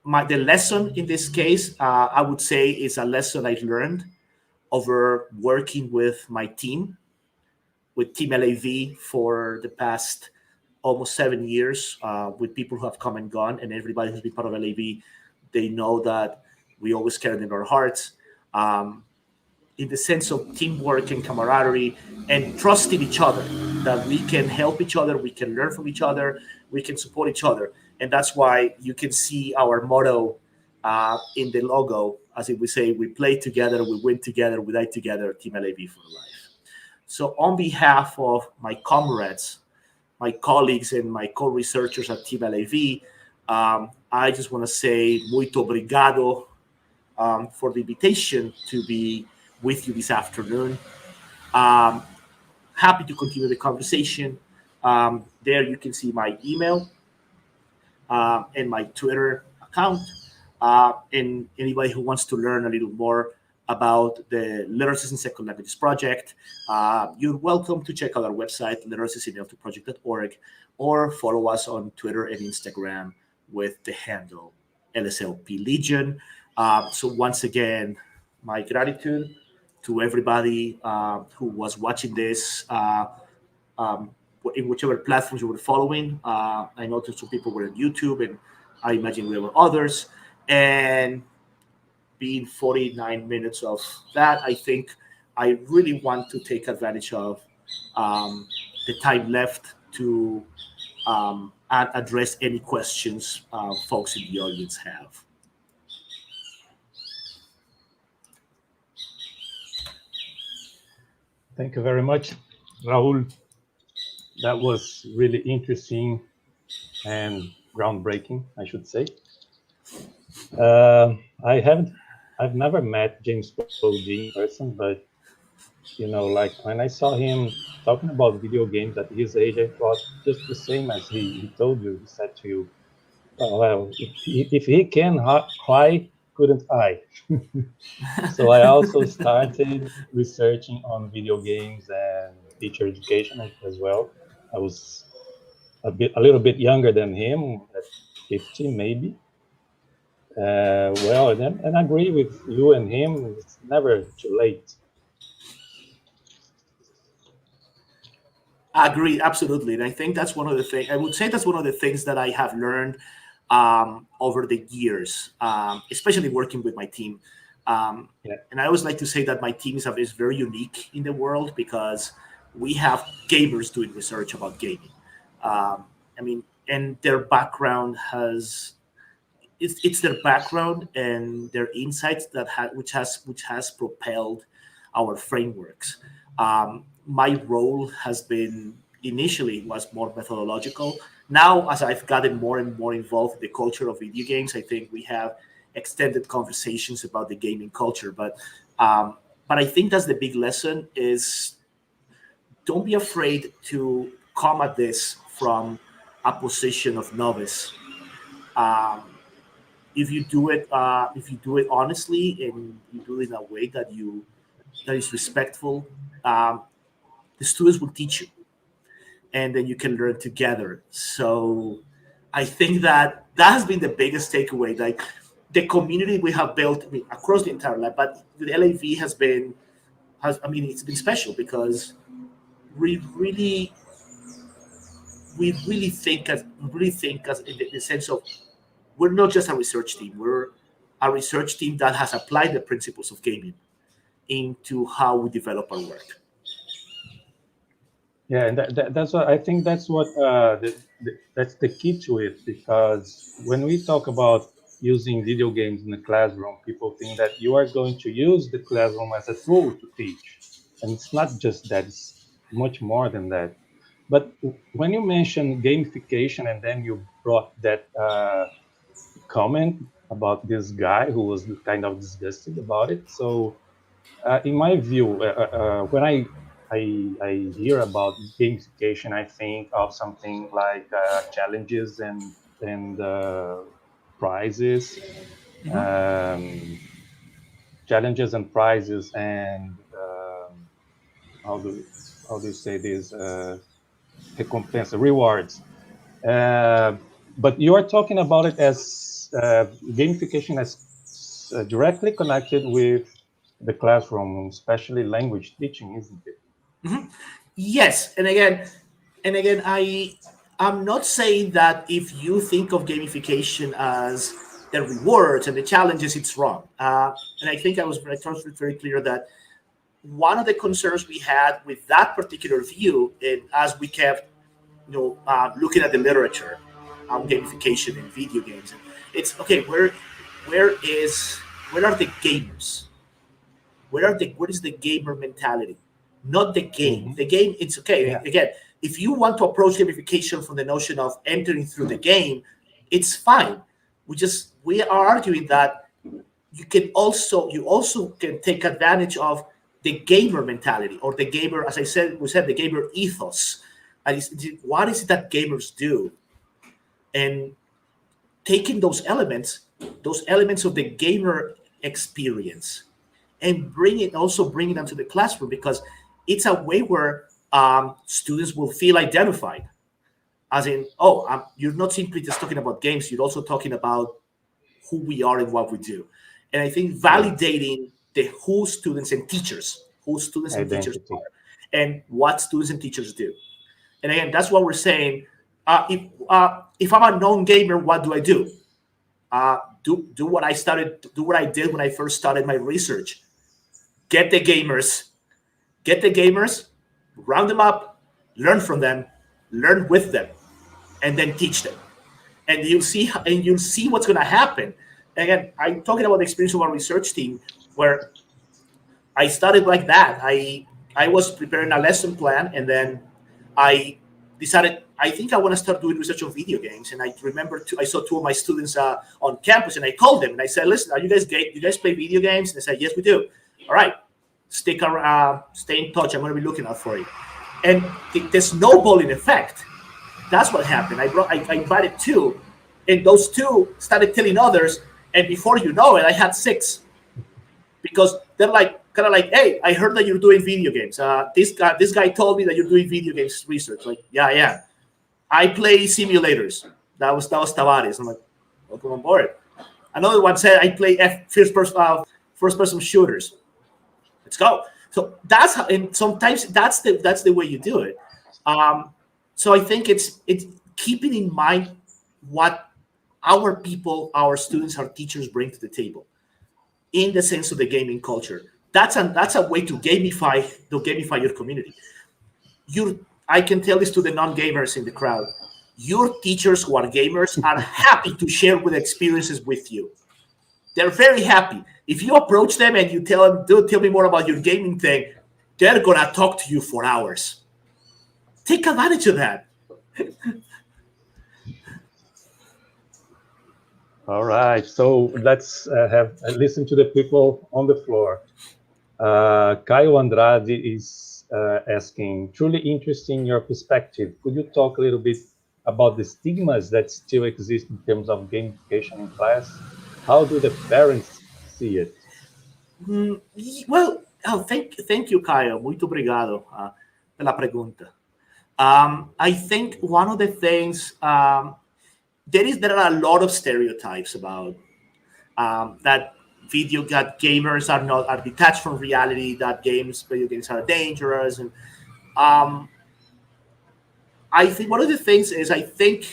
The lesson in this case, I would say, is a lesson I learned over working with my team, with Team LAV for the past almost 7 years, with people who have come and gone, and everybody who's been part of LAV, they know that we always carry it in our hearts, in the sense of teamwork and camaraderie and trusting each other, that we can help each other, we can learn from each other, we can support each other. And that's why you can see our motto in the logo, as if we say, we play together, we win together, we die together, Team LAV for life. So on behalf of my comrades, my colleagues and my co-researchers at Team LAV, I just want to say muito obrigado for the invitation to be with you this afternoon. Happy to continue the conversation. There you can see my email and my Twitter account. And anybody who wants to learn a little more about the Literacies in Second Languages project, you're welcome to check out our website, literacies-in-project.org, or follow us on Twitter and Instagram with the handle LSLP Legion. So once again, my gratitude to everybody who was watching this in whichever platforms you were following. I noticed some people were on YouTube, and I imagine there were others. And being 49 minutes of that, I think I really want to take advantage of the time left to address any questions folks in the audience have. Thank you very much, Raul. That was really interesting and groundbreaking, I should say. I've never met James Bode in person, but like when I saw him talking about video games at his age, I thought just the same as he told you. He said to you, "Oh, well, if he can, why couldn't I?" So I also started researching on video games and teacher education as well. I was a little bit younger than him, at 50 maybe. Well, and I agree with you and him. It's never too late. I agree, absolutely. And I think that's one of the things, I would say that's one of the things that I have learned over the years, especially working with my team. And I always like to say that my team is very unique in the world because we have gamers doing research about gaming. And their background it's their background and their insights which has propelled our frameworks. My role has been initially was more methodological. Now, as I've gotten more and more involved in the culture of video games, I think we have extended conversations about the gaming culture. But I think that's the big lesson is don't be afraid to come at this from a position of novice. If you do it honestly and you do it in a way that is respectful, the students will teach you, and then you can learn together. So I think that has been the biggest takeaway. Like the community we have built across the entire lab, but the LAV it's been special because we really think as in the sense of we're not just a research team. We're a research team that has applied the principles of gaming into how we develop our work. Yeah, and that's what I think. That's what that's the key to it, because when we talk about using video games in the classroom, people think that you are going to use the classroom as a tool to teach, and it's not just that. It's much more than that. But when you mention gamification, and then you brought that comment about this guy who was kind of disgusted about it, so In my view, when I hear about gamification, I think of something like challenges and prizes, challenges and prizes, and how do you say this? Recompensa, rewards. But you are talking about it as gamification as directly connected with the classroom, especially language teaching, isn't it? Yes, and again, I'm not saying that if you think of gamification as the rewards and the challenges, it's wrong. And I think I tried to be very clear that one of the concerns we had with that particular view, and as we kept, looking at the literature on gamification in video games, it's okay. Where are the gamers? What is the gamer mentality? Not the game. The game, it's okay. Yeah. Again, if you want to approach gamification from the notion of entering through the game, it's fine. We are arguing that you also can take advantage of the gamer mentality, or the gamer, as we said, the gamer ethos. And what is it that gamers do? And taking those elements of the gamer experience, and bringing them to the classroom, because it's a way where students will feel identified, as in, you're not simply just talking about games, you're also talking about who we are and what we do. And I think validating the who students and teachers Identity. are, and what students and teachers do. And again, that's what we're saying. If I'm a non-gamer, what do I do? Do what I did when I first started my research. Get the gamers, round them up, learn from them, learn with them, and then teach them. And you'll see what's going to happen. Again, I'm talking about the experience of our research team, where I started like that. I was preparing a lesson plan, and then I decided I think I want to start doing research on video games. And I remember I saw two of my students on campus, and I called them and I said, "Listen, you guys play video games?" And they said, "Yes, we do." All right, stick around, stay in touch. I'm going to be looking out for you. And the snowballing effect. That's what happened. I invited two, and those two started telling others, and before you know it, I had 6, because they're kind of like, "Hey, I heard that you're doing video games. This guy told me that you're doing video games research." Like, yeah. I play simulators. That was Tavares. I'm like, welcome on board. Another one said, "I play first person shooters." Let's go. So that's how, and sometimes that's the way you do it. So I think it's keeping in mind what our people, our students, our teachers bring to the table, in the sense of the gaming culture. That's a way to gamify your community. I can tell this to the non-gamers in the crowd. Your teachers who are gamers are happy to share with experiences with you. They're very happy. If you approach them and you tell them, "Dude, tell me more about your gaming thing," they're gonna talk to you for hours. Take advantage of that. All right, so let's listen to the people on the floor. Caio Andrade is asking, "Truly interesting your perspective. Could you talk a little bit about the stigmas that still exist in terms of gamification in class? How do the parents see it?" Well, thank you, Caio. Muito obrigado pela pergunta. I think one of the things, there are a lot of stereotypes about that gamers are detached from reality, that video games are dangerous, and I think one of the things is, I think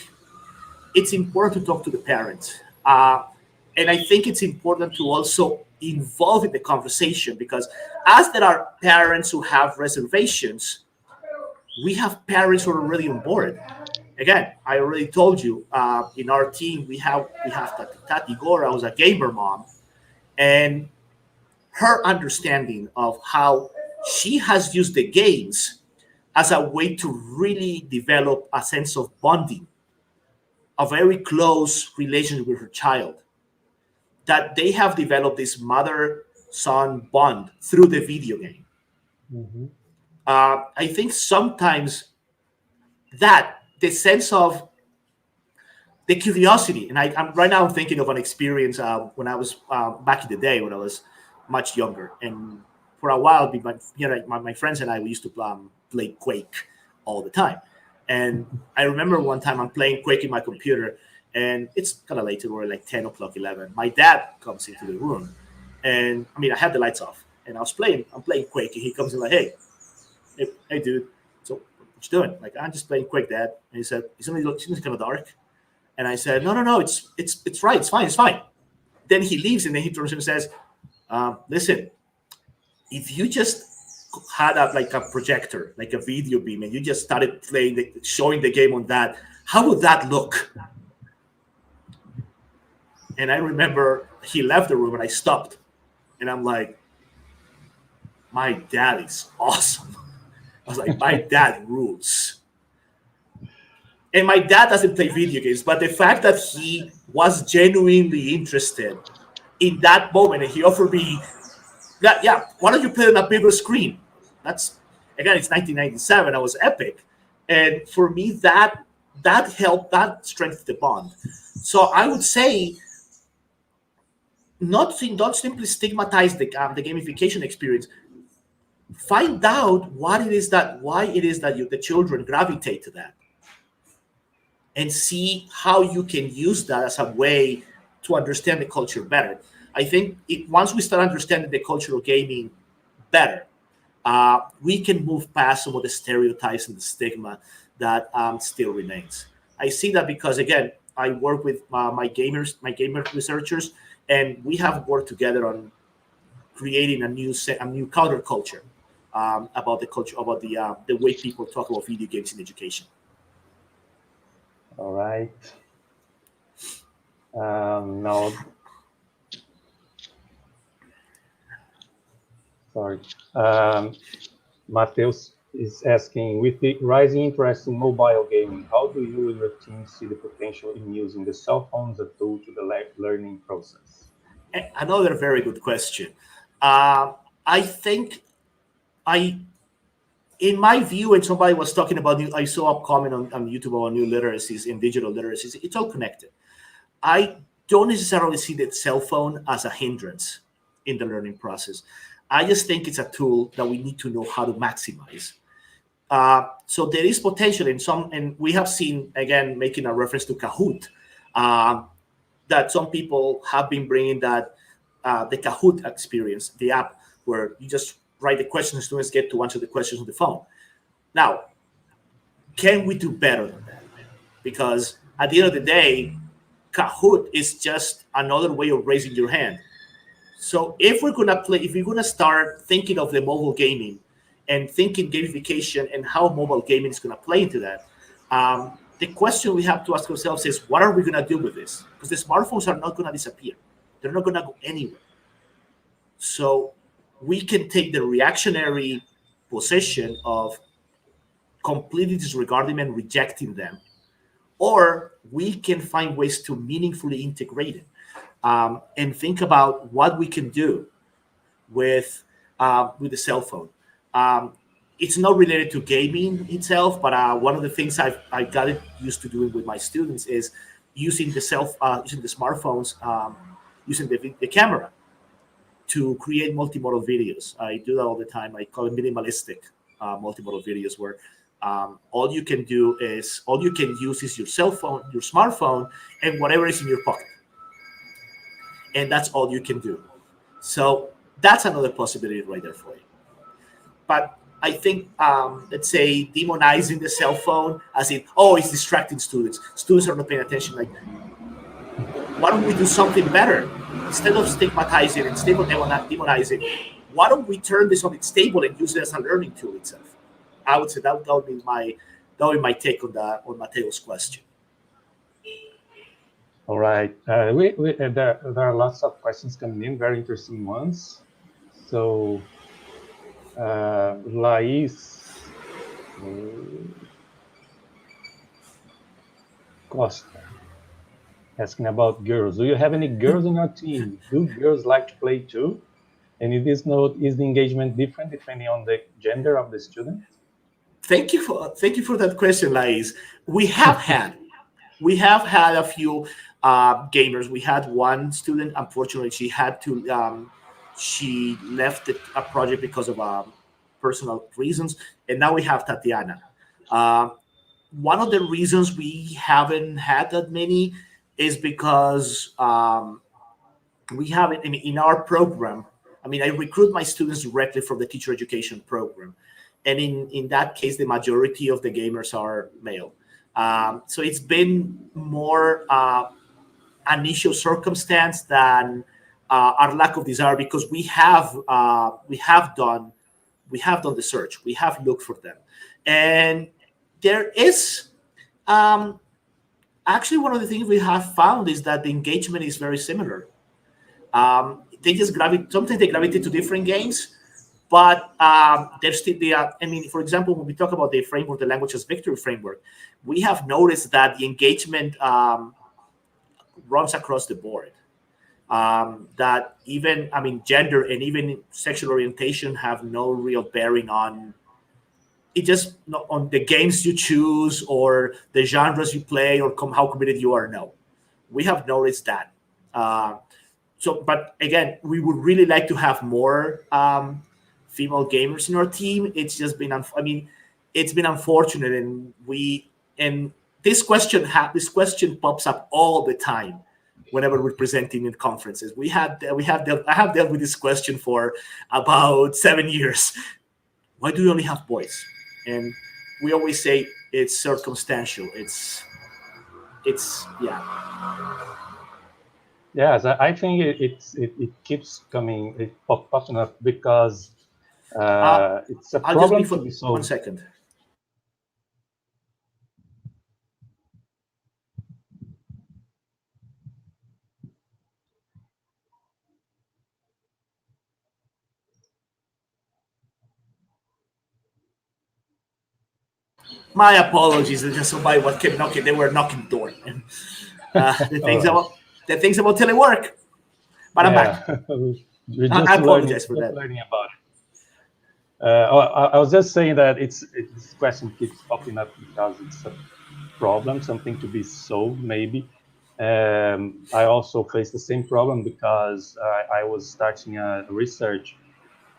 it's important to talk to the parents, and I think it's important to also involve in the conversation, because as there are parents who have reservations, we have parents who are really on board. Again, I already told you, in our team we have Tati Gora, who's a gamer mom, and her understanding of how she has used the games as a way to really develop a sense of bonding, a very close relationship with her child, that they have developed this son bond through the video game. Mm-hmm. I think sometimes that the sense of the curiosity, and I'm right now I'm thinking of an experience when I was back in the day when I was much younger, and for a while, my friends and I, we used to play Quake all the time. And I remember one time I'm playing Quake in my computer, and it's kind of late, we're like 10 o'clock, 11. My dad comes into the room, and I mean, I had the lights off, and I'm playing Quake, and he comes in like, hey, dude, so what you doing? Like, I'm just playing Quake, Dad. And he said, isn't it kind of dark? And I said, no, it's right, it's fine. Then he leaves, and then he turns and says, listen, if you just had a projector, like a video beam, and you just started showing the game on that, how would that look? And I remember he left the room, and I stopped, and I'm like, my dad is awesome. I was like, my dad rules. And my dad doesn't play video games, but the fact that he was genuinely interested in that moment, and he offered me that, yeah, why don't you play on a bigger screen? That's, again, it's 1997. I was epic. And for me, that helped, that strengthened the bond. So I would say, don't simply stigmatize the gamification experience. Find out why it is that the children gravitate to that, and see how you can use that as a way to understand the culture better. I think once we start understanding the culture of gaming better, we can move past some of the stereotypes and the stigma that still remains. I see that because, again, I work with my gamer researchers, and we have worked together on creating a new counterculture about the culture, about the way people talk about video games in education. All right. Now, sorry. Mateus is asking, with the rising interest in mobile gaming, how do you and your team see the potential in using the cell phone as a tool to the learning process? Another very good question. I think in my view, when somebody was talking about, I saw a comment on YouTube about new literacies and digital literacies, it's all connected. I don't necessarily see the cell phone as a hindrance in the learning process. I just think it's a tool that we need to know how to maximize. So there is potential in some, and we have seen, again, making a reference to Kahoot, that some people have been bringing that, the Kahoot experience, the app where you just write the questions, students get to answer the questions on the phone. Now, can we do better than that? Because at the end of the day, Kahoot is just another way of raising your hand. So if we're gonna start thinking of the mobile gaming and thinking gamification and how mobile gaming is gonna play into that, the question we have to ask ourselves is, what are we gonna do with this? Because the smartphones are not gonna disappear. They're not gonna go anywhere. So we can take the reactionary position of completely disregarding them and rejecting them, or we can find ways to meaningfully integrate it, and think about what we can do with the cell phone. It's not related to gaming itself, but one of the things I've got used to doing with my students is using the smartphones, using the camera to create multimodal videos. I do that all the time. I call it minimalistic multimodal videos, where all you can use is your cell phone, your smartphone, and whatever is in your pocket. And that's all you can do. So that's another possibility right there for you. But I think, let's say, demonizing the cell phone as in, oh, it's distracting students. Students are not paying attention. Like, why don't we do something better? Instead of stigmatizing and demonizing, why don't we turn this on its table and use it as a learning tool itself? I would say that would be my take on Mateo's question. All right. There are lots of questions coming in, very interesting ones. So, Laís Costa asking about girls. Do you have any girls in your team? Do girls like to play too? And in this note, is the engagement different depending on the gender of the student? Thank you for that question, Lais. We have had a few gamers. We had one student, unfortunately, she had to she left a project because of personal reasons, and now we have Tatiana. One of the reasons we haven't had that many is because we have it in our program. I mean, I recruit my students directly from the teacher education program. And in that case, the majority of the gamers are male. So it's been more an issue circumstance than our lack of desire, because we have done the search. We have looked for them, and there is actually one of the things we have found is that the engagement is very similar. They just sometimes they gravitate to different games, but they're still there. I mean, for example, when we talk about the framework, the language as victory framework, we have noticed that the engagement runs across the board. That even, I mean, gender and even sexual orientation have no real bearing on it, just not on the games you choose or the genres you play or how committed you are. No, we have noticed that. So, but again, we would really like to have more female gamers in our team. It's just been, it's been unfortunate, and this question pops up all the time whenever we're presenting in conferences. I have dealt with this question for about 7 years. Why do you only have boys? And we always say it's circumstantial. It's yeah. Yes, I think it keeps coming, popping up because it's a problem to be solved. 1 second. My apologies. Just somebody was kept knocking. They were knocking the door. The things about telework. But I'm back. I apologize for that. Learning about it. I was just saying that this question keeps popping up because it's a problem, something to be solved, maybe. I also faced the same problem because I was starting a research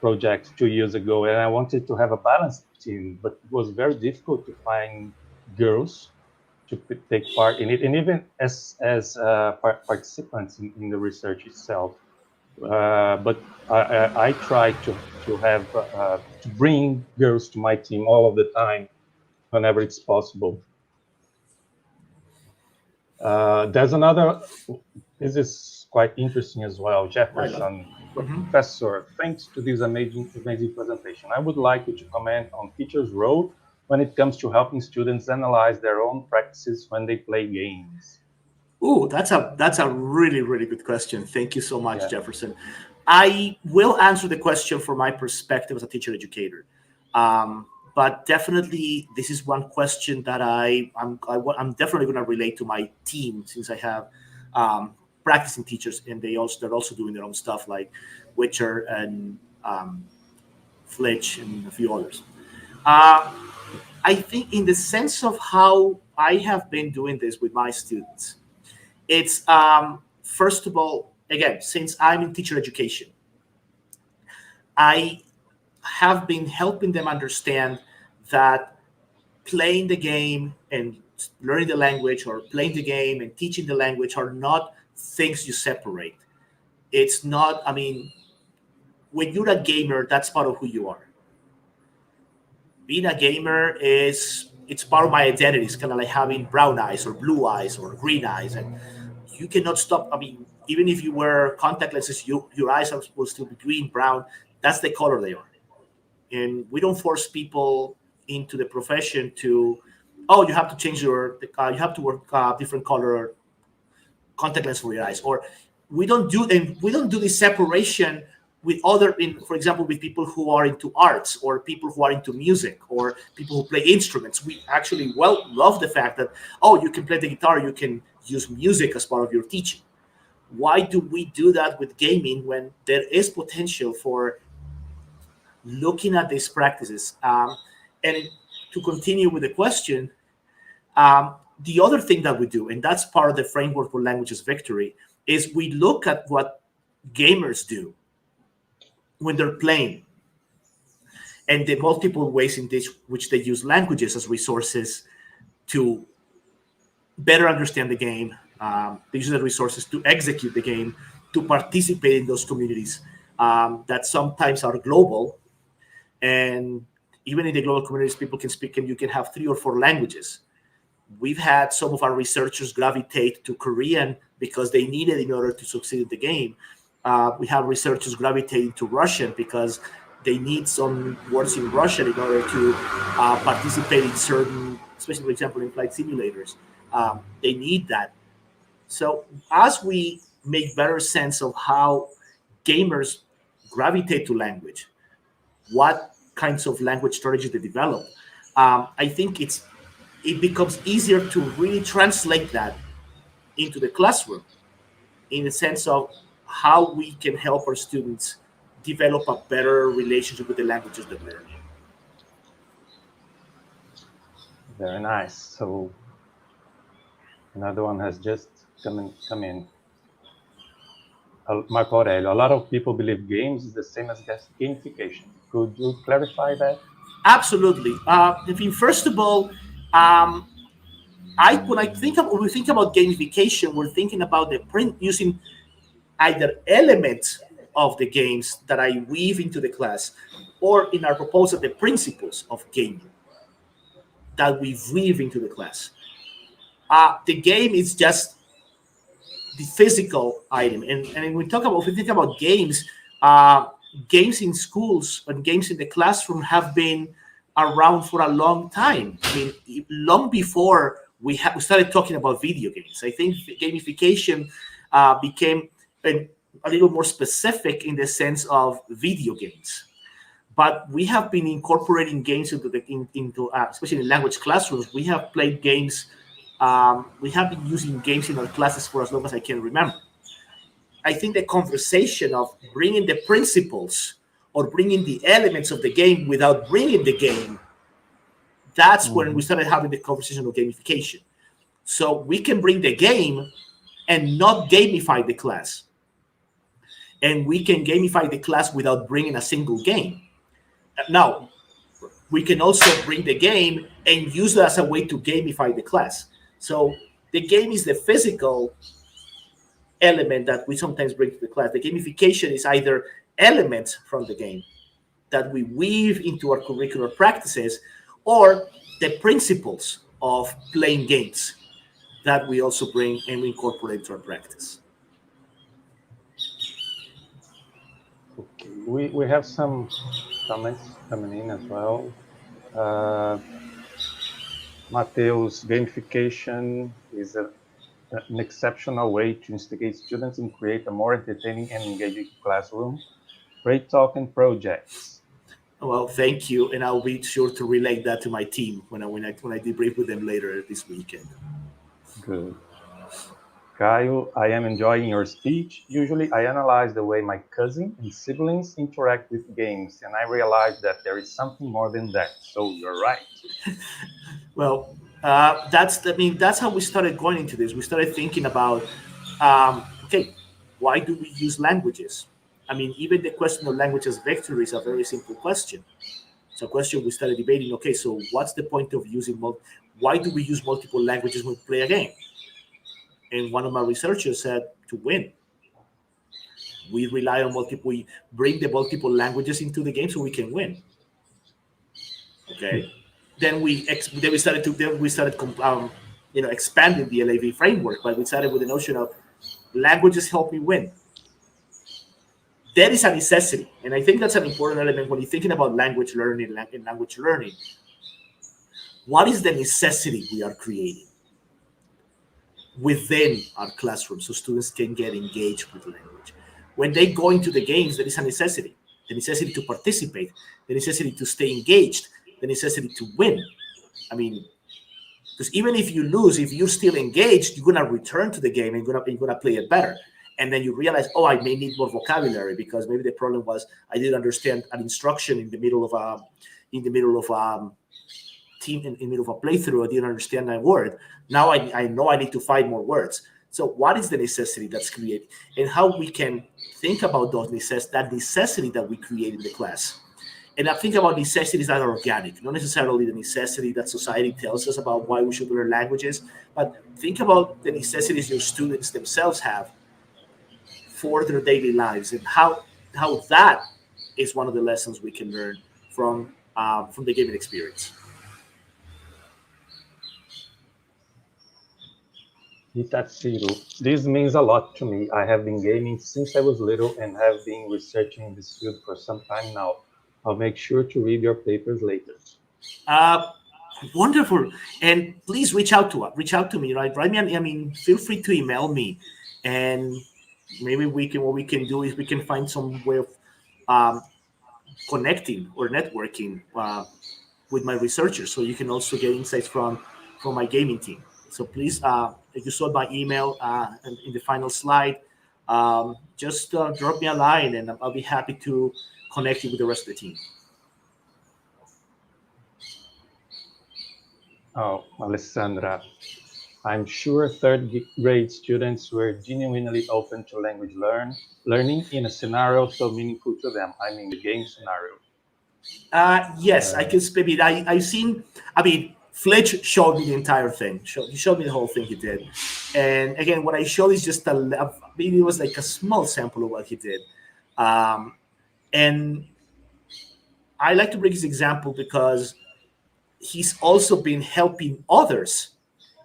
project 2 years ago, and I wanted to have a balanced team, but it was very difficult to find girls to take part in it, and even as participants in the research itself. But I try to have to bring girls to my team all of the time, whenever it's possible. There's another. This is quite interesting as well, Jefferson. Professor, thanks to this amazing presentation. I would like you to comment on teachers' role when it comes to helping students analyze their own practices when they play games. Ooh, that's a really, really good question. Thank you so much, Jefferson. I will answer the question from my perspective as a teacher educator. But definitely, this is one question that I'm definitely going to relate to my team, since I have practicing teachers, and they're also doing their own stuff, like Witcher and Flitch and a few others. I think in the sense of how I have been doing this with my students, it's first of all, again, since I'm in teacher education, I have been helping them understand that playing the game and learning the language, or playing the game and teaching the language, are not things you separate. It's not, I mean, when you're a gamer, that's part of who you are. Being a gamer it's part of my identity. It's kind of like having brown eyes or blue eyes or green eyes, and you cannot stop. I mean, even if you wear contact lenses, your eyes will still be green, brown. That's the color they are. And we don't force people into the profession to, oh, you have to change you have to work different color contact lens for your eyes, or we don't do this separation with for example, with people who are into arts, or people who are into music, or people who play instruments. We actually love the fact that, oh, you can play the guitar, you can use music as part of your teaching. why do we do that with gaming when there is potential for looking at these practices? And to continue with the question, the other thing that we do, and that's part of the framework for Languages Victory, is we look at what gamers do when they're playing and the multiple ways in which they use languages as resources to better understand the game. They use the resources to execute the game, to participate in those communities that sometimes are global. And even in the global communities, people can speak, and you can have 3 or 4 languages. We've had some of our researchers gravitate to Korean because they need it in order to succeed in the game. We have researchers gravitating to Russian because they need some words in Russian in order to participate in certain, especially, for example, in flight simulators. They need that. So as we make better sense of how gamers gravitate to language, what kinds of language strategies they develop, I think it becomes easier to really translate that into the classroom in the sense of how we can help our students develop a better relationship with the languages they're learning. Very nice. So another one has just come in. Marco Aurelio, a lot of people believe games is the same as gamification. Could you clarify that? Absolutely. I mean, first of all, when we think about gamification, we're thinking about using either elements of the games that I weave into the class, or in our proposal, the principles of gaming that we weave into the class. The game is just the physical item, and if we think about games, games in schools and games in the classroom have been around for a long time. I mean, long before we started talking about video games. I think gamification became a little more specific in the sense of video games. But we have been incorporating games into especially in language classrooms. We have played games. We have been using games in our classes for as long as I can remember. I think the conversation of bringing the principles or bringing the elements of the game without bringing the game, that's when we started having the conversation of gamification. So we can bring the game and not gamify the class. And we can gamify the class without bringing a single game. Now, we can also bring the game and use it as a way to gamify the class. So the game is the physical element that we sometimes bring to the class. The gamification is either elements from the game that we weave into our curricular practices, or the principles of playing games that we also bring and incorporate to our practice. Okay. We have some comments coming in as well. Mateus, gamification is an exceptional way to instigate students and create a more entertaining and engaging classroom. Great talk and projects. Well, thank you, and I'll be sure to relate that to my team when I debrief with them later this weekend. Good. Caio, I am enjoying your speech. Usually I analyze the way my cousin and siblings interact with games, and I realize that there is something more than that. So you're right. Well, that's how we started going into this. We started thinking about, okay, why do we use languages? I mean, even the question of languages victory is a very simple question. It's a question we started debating. Okay, so what's the point of using why do we use multiple languages when we play a game? And one of my researchers said, to win. We rely on we bring the multiple languages into the game so we can win. Okay. Then we started expanding the LAV framework, but we started with the notion of languages help me win. That is a necessity, and I think that's an important element when you're thinking about language learning. What is the necessity we are creating within our classroom so students can get engaged with language? When they go into the games, there is a necessity. The necessity to participate, the necessity to stay engaged, the necessity to win. I mean, because even if you lose, if you're still engaged, you're going to return to the game and you're going to play it better. And then you realize, oh, I may need more vocabulary because maybe the problem was I didn't understand an instruction in the middle of a playthrough. I didn't understand that word. Now I know I need to find more words. So what is the necessity that's created, and how we can think about that necessity that we create in the class. And I think about necessities that are organic, not necessarily the necessity that society tells us about why we should learn languages, but think about the necessities your students themselves have for their daily lives, and how that is one of the lessons we can learn from the gaming experience. This means a lot to me. I have been gaming since I was little and have been researching in this field for some time now. I'll make sure to read your papers later. Wonderful. And please reach out to me, right? Write me, feel free to email me, and maybe what we can do is we can find some way of connecting or networking with my researchers, so you can also get insights from my gaming team. So please, if you saw my email in the final slide, just drop me a line, and I'll be happy to connect you with the rest of the team. Oh, Alessandra, I'm sure third grade students were genuinely open to language learning in a scenario so meaningful to them. I mean, the game scenario. Yes, I can speak. I've seen. Fletch showed me the entire thing. He showed me the whole thing he did. And again, what I showed is just maybe it was like a small sample of what he did. And I like to bring his example because he's also been helping others.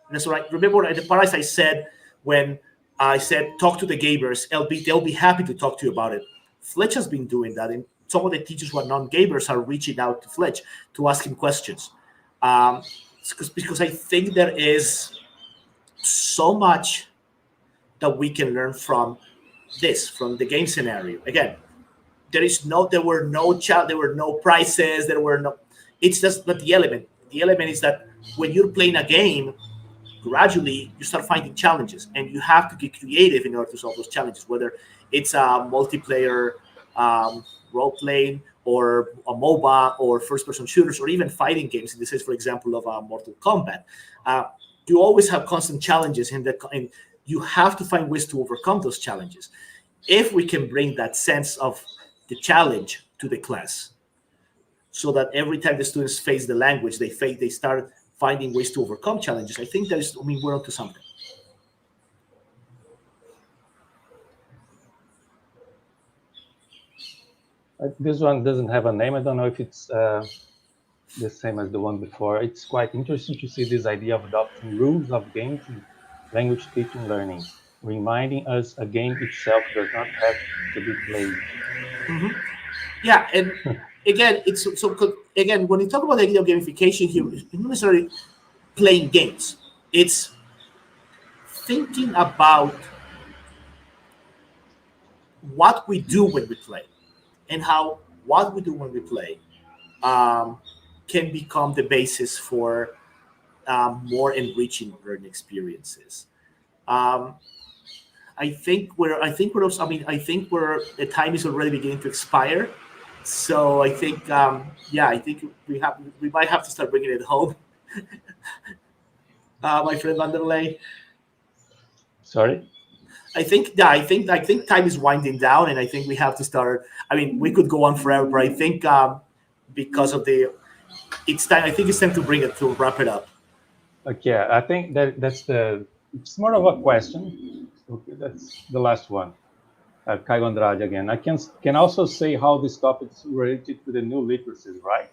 And that's what I remember at the Paris I said, when I said, talk to the gamers, they'll be happy to talk to you about it. Fletch has been doing that. And some of the teachers who are non-gamers are reaching out to Fletch to ask him questions. Because I think there is so much that we can learn from the game scenario. Again, there were no prizes, it's just not the element. The element is that when you're playing a game, gradually you start finding challenges, and you have to get creative in order to solve those challenges, whether it's a multiplayer role-playing, or a MOBA, or first-person shooters, or even fighting games. In this case, for example, of Mortal Kombat, you always have constant challenges, and you have to find ways to overcome those challenges. If we can bring that sense of the challenge to the class, so that every time the students face the language, they start finding ways to overcome challenges, I think we're onto something. This one doesn't have a name. I don't know if it's the same as the one before. It's quite interesting to see this idea of adopting rules of games in language teaching learning, reminding us a game itself does not have to be played. Mm-hmm. Yeah, and again, when you talk about the idea of gamification here, it's not necessarily playing games. It's thinking about what we do when we play, and how what we do when we play can become the basis for more enriching learning experiences. I think the time is already beginning to expire. So I think, we might have to start bringing it home. My friend Vanderlei. Sorry? I think time is winding down, and I think we have to start. We could go on forever, but I think because of it's time. I think it's time to wrap it up. Okay, I think it's more of a question. Okay, that's the last one. Caio Andrade again. I can also say how this topic is related to the new literacies, right?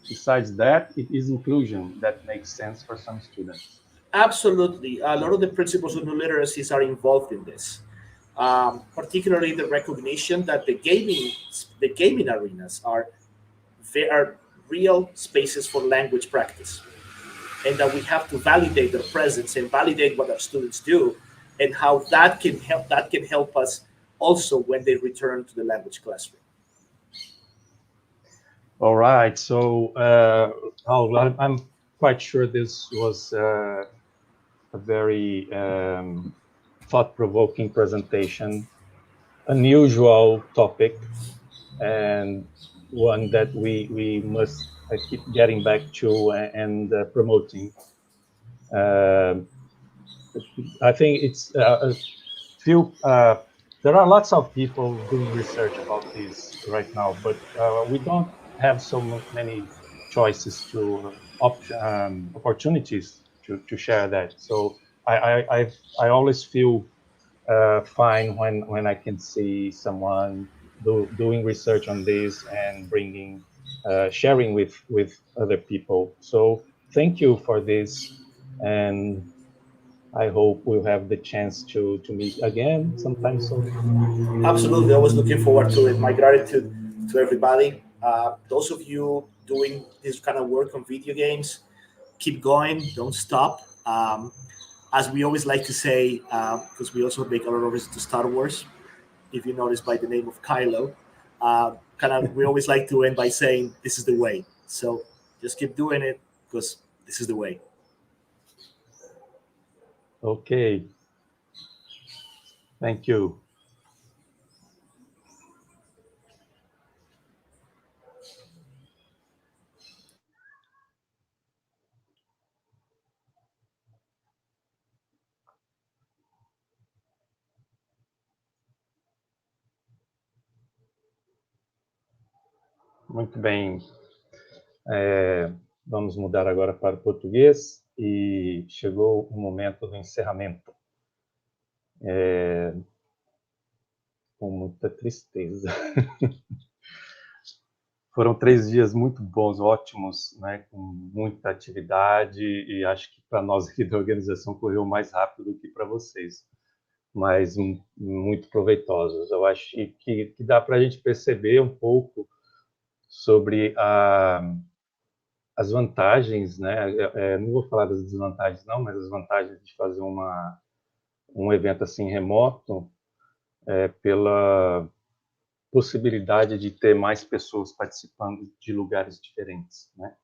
Besides that, it is inclusion that makes sense for some students. Absolutely. A lot of the principles of new literacies are involved in this, particularly the recognition that the gaming arenas are real spaces for language practice, and that we have to validate their presence and validate what our students do, and how that can help us also when they return to the language classroom. All right. So I'm quite sure this was a very thought-provoking presentation, unusual topic, and one that we must keep getting back to and promoting. I think it's a few. There are lots of people doing research about this right now, but we don't have so many choices to opportunities to share that. So I always feel fine when I can see someone doing research on this and bringing sharing with other people. So thank you for this, and I hope we'll have the chance to meet again sometime soon. Absolutely, I was looking forward to it. My gratitude to everybody. Those of you doing this kind of work on video games, keep going, don't stop. As we always like to say, because we also make a lot of references to Star Wars, if you notice by the name of Kylo, we always like to end by saying, this is the way. So just keep doing it, because this is the way. Okay. Thank you. Muito bem. Vamos mudar agora para o português e chegou o momento do encerramento. Com muita tristeza. Foram 3 dias muito bons, ótimos, né, com muita atividade, e acho que para nós aqui da organização correu mais rápido do que para vocês, mas muito proveitosos. Eu acho que dá para a gente perceber um pouco sobre as vantagens, né? Não vou falar das desvantagens não, mas as vantagens de fazer um evento assim remoto, pela possibilidade de ter mais pessoas participando de lugares diferentes, né?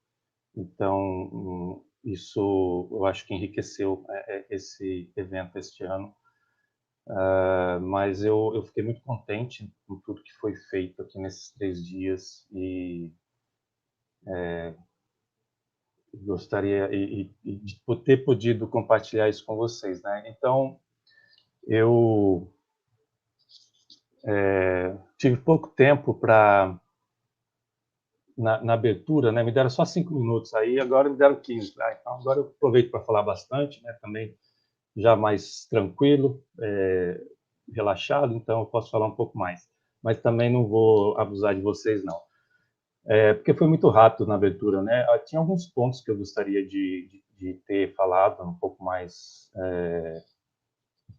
Então, isso eu acho que enriqueceu esse evento este ano, mas eu fiquei muito contente com tudo que foi feito aqui nesses 3 dias e gostaria de ter podido compartilhar isso com vocês, né? Então, eu tive pouco tempo para na abertura, né? Me deram só 5 minutos aí, agora me deram 15. Então agora eu aproveito para falar bastante, né? Também já mais tranquilo, relaxado, então eu posso falar um pouco mais. Mas também não vou abusar de vocês, não. Porque foi muito rápido na abertura, né? Tinha alguns pontos que eu gostaria de ter falado um pouco mais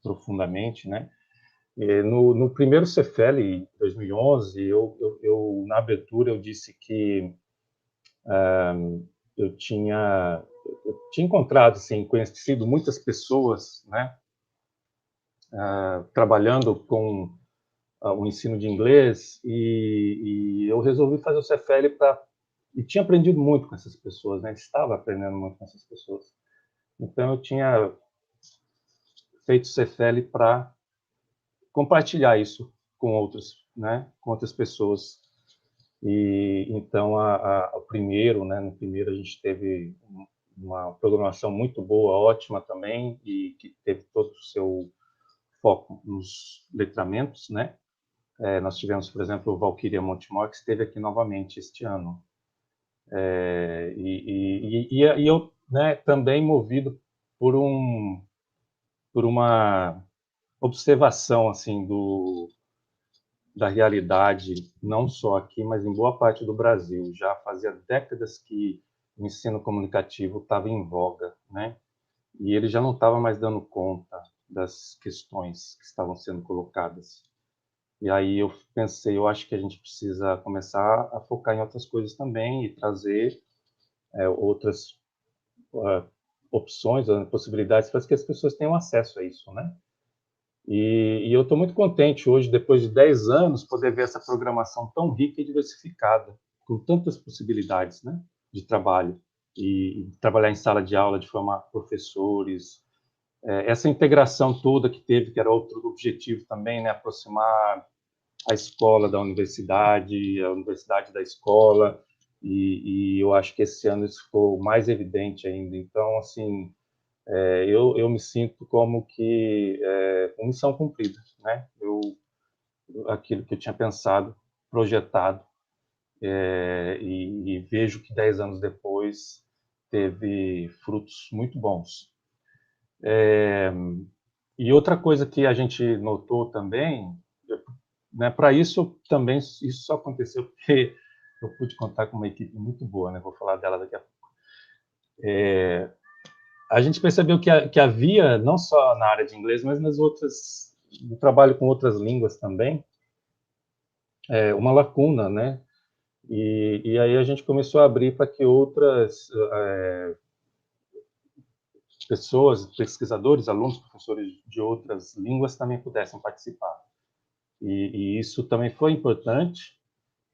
profundamente, né? No primeiro SEFELI, em 2011, eu na abertura eu disse que eu tinha encontrado, assim, conhecido muitas pessoas, né, trabalhando com o ensino de inglês, e eu resolvi fazer o SEFELI e tinha aprendido muito com essas pessoas, né, estava aprendendo muito com essas pessoas. Então eu tinha feito o SEFELI para compartilhar isso com outros, né, com outras pessoas. E então o primeiro, né, no primeiro a gente teve uma programação muito boa, ótima também, e que teve todo o seu foco nos letramentos, né? Nós tivemos, por exemplo, o Valquíria Montemor, que esteve aqui novamente este ano. E eu, né, também movido por uma observação assim da realidade, não só aqui, mas em boa parte do Brasil. Já fazia décadas que o ensino comunicativo estava em voga, né? E ele já não estava mais dando conta das questões que estavam sendo colocadas. E aí eu pensei, eu acho que a gente precisa começar a focar em outras coisas também e trazer outras opções, possibilidades para que as pessoas tenham acesso a isso, né? E eu estou muito contente hoje, depois de 10 anos, poder ver essa programação tão rica e diversificada, com tantas possibilidades, né, de trabalho. E trabalhar em sala de aula, de formar professores, essa integração toda que teve, que era outro objetivo também, né, aproximar a escola da universidade, a universidade da escola, e eu acho que esse ano isso ficou mais evidente ainda. Então, assim, eu me sinto como que com missão cumprida, né? Aquilo que eu tinha pensado, projetado, e vejo que 10 anos depois teve frutos muito bons. E outra coisa que a gente notou também, né, para isso também, isso só aconteceu porque eu pude contar com uma equipe muito boa, né? Vou falar dela daqui a pouco. A gente percebeu que havia, não só na área de inglês, mas nas outras, no trabalho com outras línguas também, uma lacuna, né? E aí a gente começou a abrir para que outras pessoas, pesquisadores, alunos, professores de outras línguas também pudessem participar. E isso também foi importante,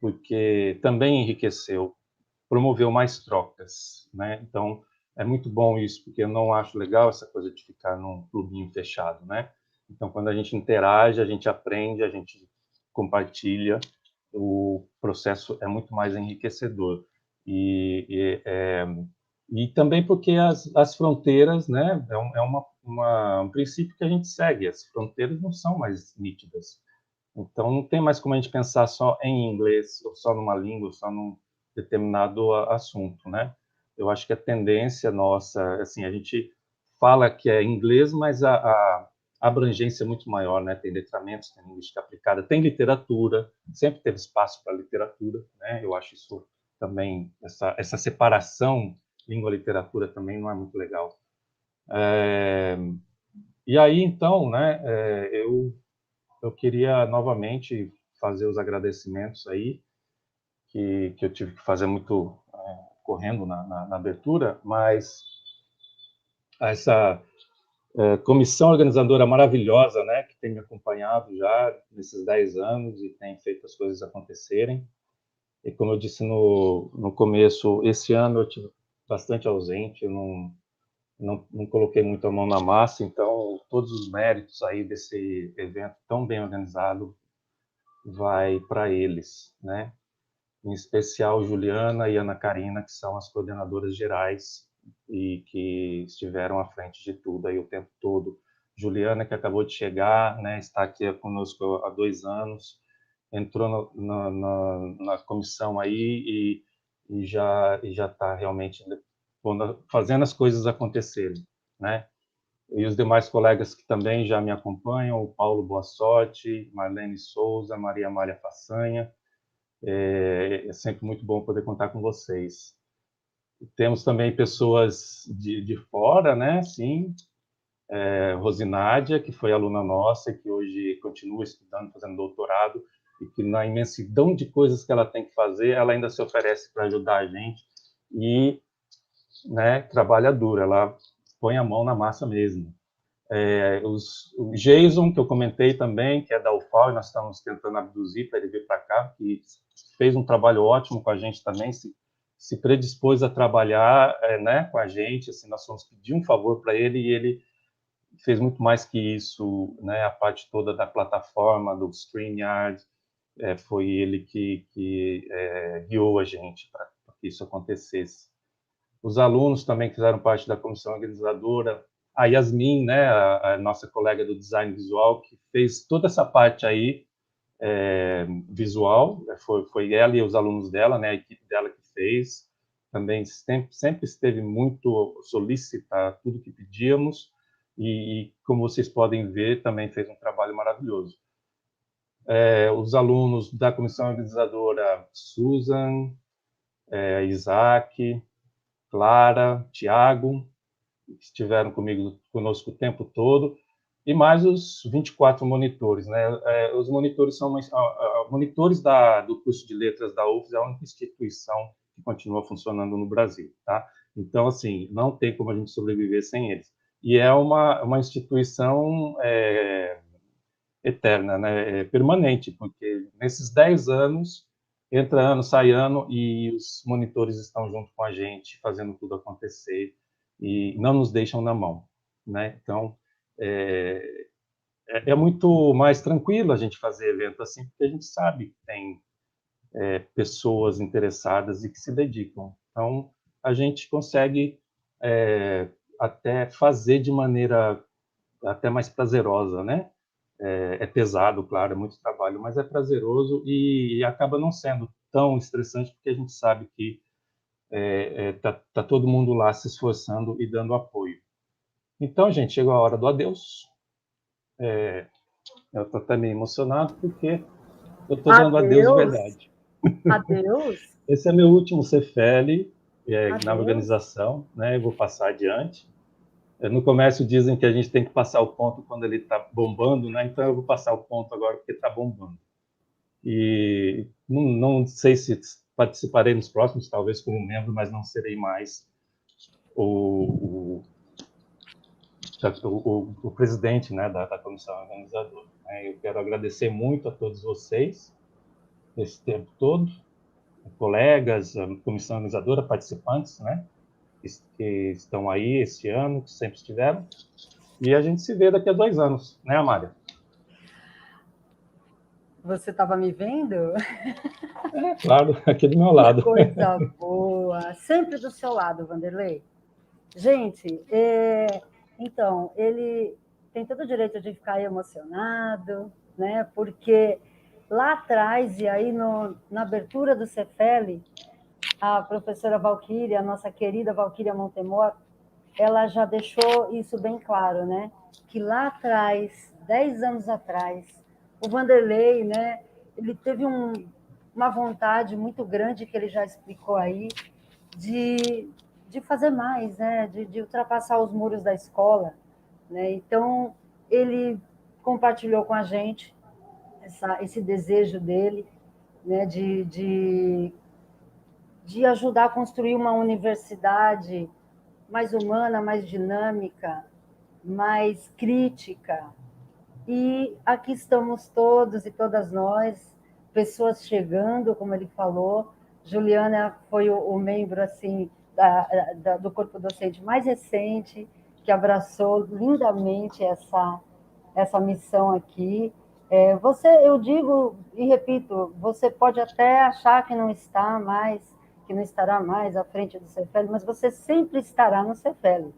porque também enriqueceu, promoveu mais trocas, né? Então, é muito bom isso, porque eu não acho legal essa coisa de ficar num clubinho fechado, né? Então, quando a gente interage, a gente aprende, a gente compartilha, o processo é muito mais enriquecedor. E também porque as fronteiras, né, um princípio que a gente segue, as fronteiras não são mais nítidas. Então, não tem mais como a gente pensar só em inglês, ou só numa língua, ou só num determinado assunto, né? Eu acho que a tendência nossa, assim, a gente fala que é inglês, mas a abrangência é muito maior, né? Tem letramentos, tem linguística aplicada, tem literatura, sempre teve espaço para literatura, né? Eu acho isso também, essa separação língua-literatura também não é muito legal. E aí, então, né, eu queria novamente fazer os agradecimentos aí, que eu tive que fazer muito correndo na abertura, mas essa comissão organizadora maravilhosa, né, que tem me acompanhado já nesses 10 anos e tem feito as coisas acontecerem. E como eu disse no começo, esse ano eu tive bastante ausente, eu não coloquei muito a mão na massa, então todos os méritos aí desse evento tão bem organizado vai para eles, né? Em especial Juliana e Ana Karina, que são as coordenadoras gerais e que estiveram à frente de tudo aí o tempo todo. Juliana, que acabou de chegar, né, está aqui conosco há 2 anos, entrou na comissão aí e já está realmente fazendo as coisas acontecerem, né? E os demais colegas que também já me acompanham, o Paulo Boa Sorte, Marlene Souza, Maria Amália Façanha. É sempre muito bom poder contar com vocês. Temos também pessoas de fora, né? Sim, Rosinádia, que foi aluna nossa e que hoje continua estudando, fazendo doutorado, e que na imensidão de coisas que ela tem que fazer, ela ainda se oferece para ajudar a gente e, né, trabalha duro, ela põe a mão na massa mesmo. O Jason, que eu comentei também, que é da UFAL, e nós estamos tentando abduzir para ele vir para cá, que fez um trabalho ótimo com a gente também, se predispôs a trabalhar né, com a gente, assim, nós fomos pedir um favor para ele e ele fez muito mais que isso, né, a parte toda da plataforma, do StreamYard, foi ele que guiou a gente para que isso acontecesse. Os alunos também fizeram parte da comissão organizadora, a Yasmin, né, a nossa colega do design visual, que fez toda essa parte aí visual, foi ela e os alunos dela, né, a equipe dela que fez, também sempre esteve muito solícita a tudo que pedíamos, e como vocês podem ver, também fez um trabalho maravilhoso. Os alunos da comissão organizadora, Susan, Isaac, Clara, Tiago, que estiveram conosco o tempo todo, e mais os 24 monitores, né? Os monitores são monitores do curso de letras da UFES, é a única instituição que continua funcionando no Brasil, tá? Então, assim, não tem como a gente sobreviver sem eles. E é uma instituição eterna, né? Permanente, porque nesses 10 anos, entra ano, sai ano, e os monitores estão junto com a gente, fazendo tudo acontecer, e não nos deixam na mão. né? Então, é muito mais tranquilo a gente fazer evento assim, porque a gente sabe que tem pessoas interessadas e que se dedicam. Então, a gente consegue até fazer de maneira até mais prazerosa, né? É pesado, claro, é muito trabalho, mas é prazeroso e acaba não sendo tão estressante, porque a gente sabe que tá todo mundo lá se esforçando e dando apoio. Então, gente, chegou a hora do adeus. Eu estou até meio emocionado, porque eu estou dando adeus de Adeus? verdade. Adeus? Esse é meu último SEFELI na Adeus? organização, né? Eu vou passar adiante. No comércio dizem que a gente tem que passar o ponto quando ele está bombando, né? Então eu vou passar o ponto agora porque está bombando. E não sei se participarei nos próximos, talvez como membro, mas não serei mais o presidente, né, da comissão organizadora. Eu quero agradecer muito a todos vocês esse tempo todo, colegas, a comissão organizadora, participantes, né, que estão aí esse ano, que sempre estiveram. E a gente se vê daqui a 2 anos, né, Amália? Você estava me vendo? Claro, aqui do meu Que lado. coisa boa! Sempre do seu lado, Vanderlei. Gente, então, ele tem todo o direito de ficar emocionado, né? Porque lá atrás, e aí na abertura do SEFELI, a professora Valquíria, a nossa querida Valquíria Montemor, ela já deixou isso bem claro, né? Que lá atrás, 10 anos atrás, o Vanderlei, né? Ele teve uma vontade muito grande, que ele já explicou aí, de fazer mais, né? De ultrapassar os muros da escola, né? Então, ele compartilhou com a gente esse desejo dele, né? De ajudar a construir uma universidade mais humana, mais dinâmica, mais crítica. E aqui estamos todos e todas nós, pessoas chegando, como ele falou. Juliana foi o membro assim do corpo docente mais recente, que abraçou lindamente essa missão aqui. Eu digo e repito, você pode até achar que não estará mais à frente do CEFELI, mas você sempre estará no CEFELI.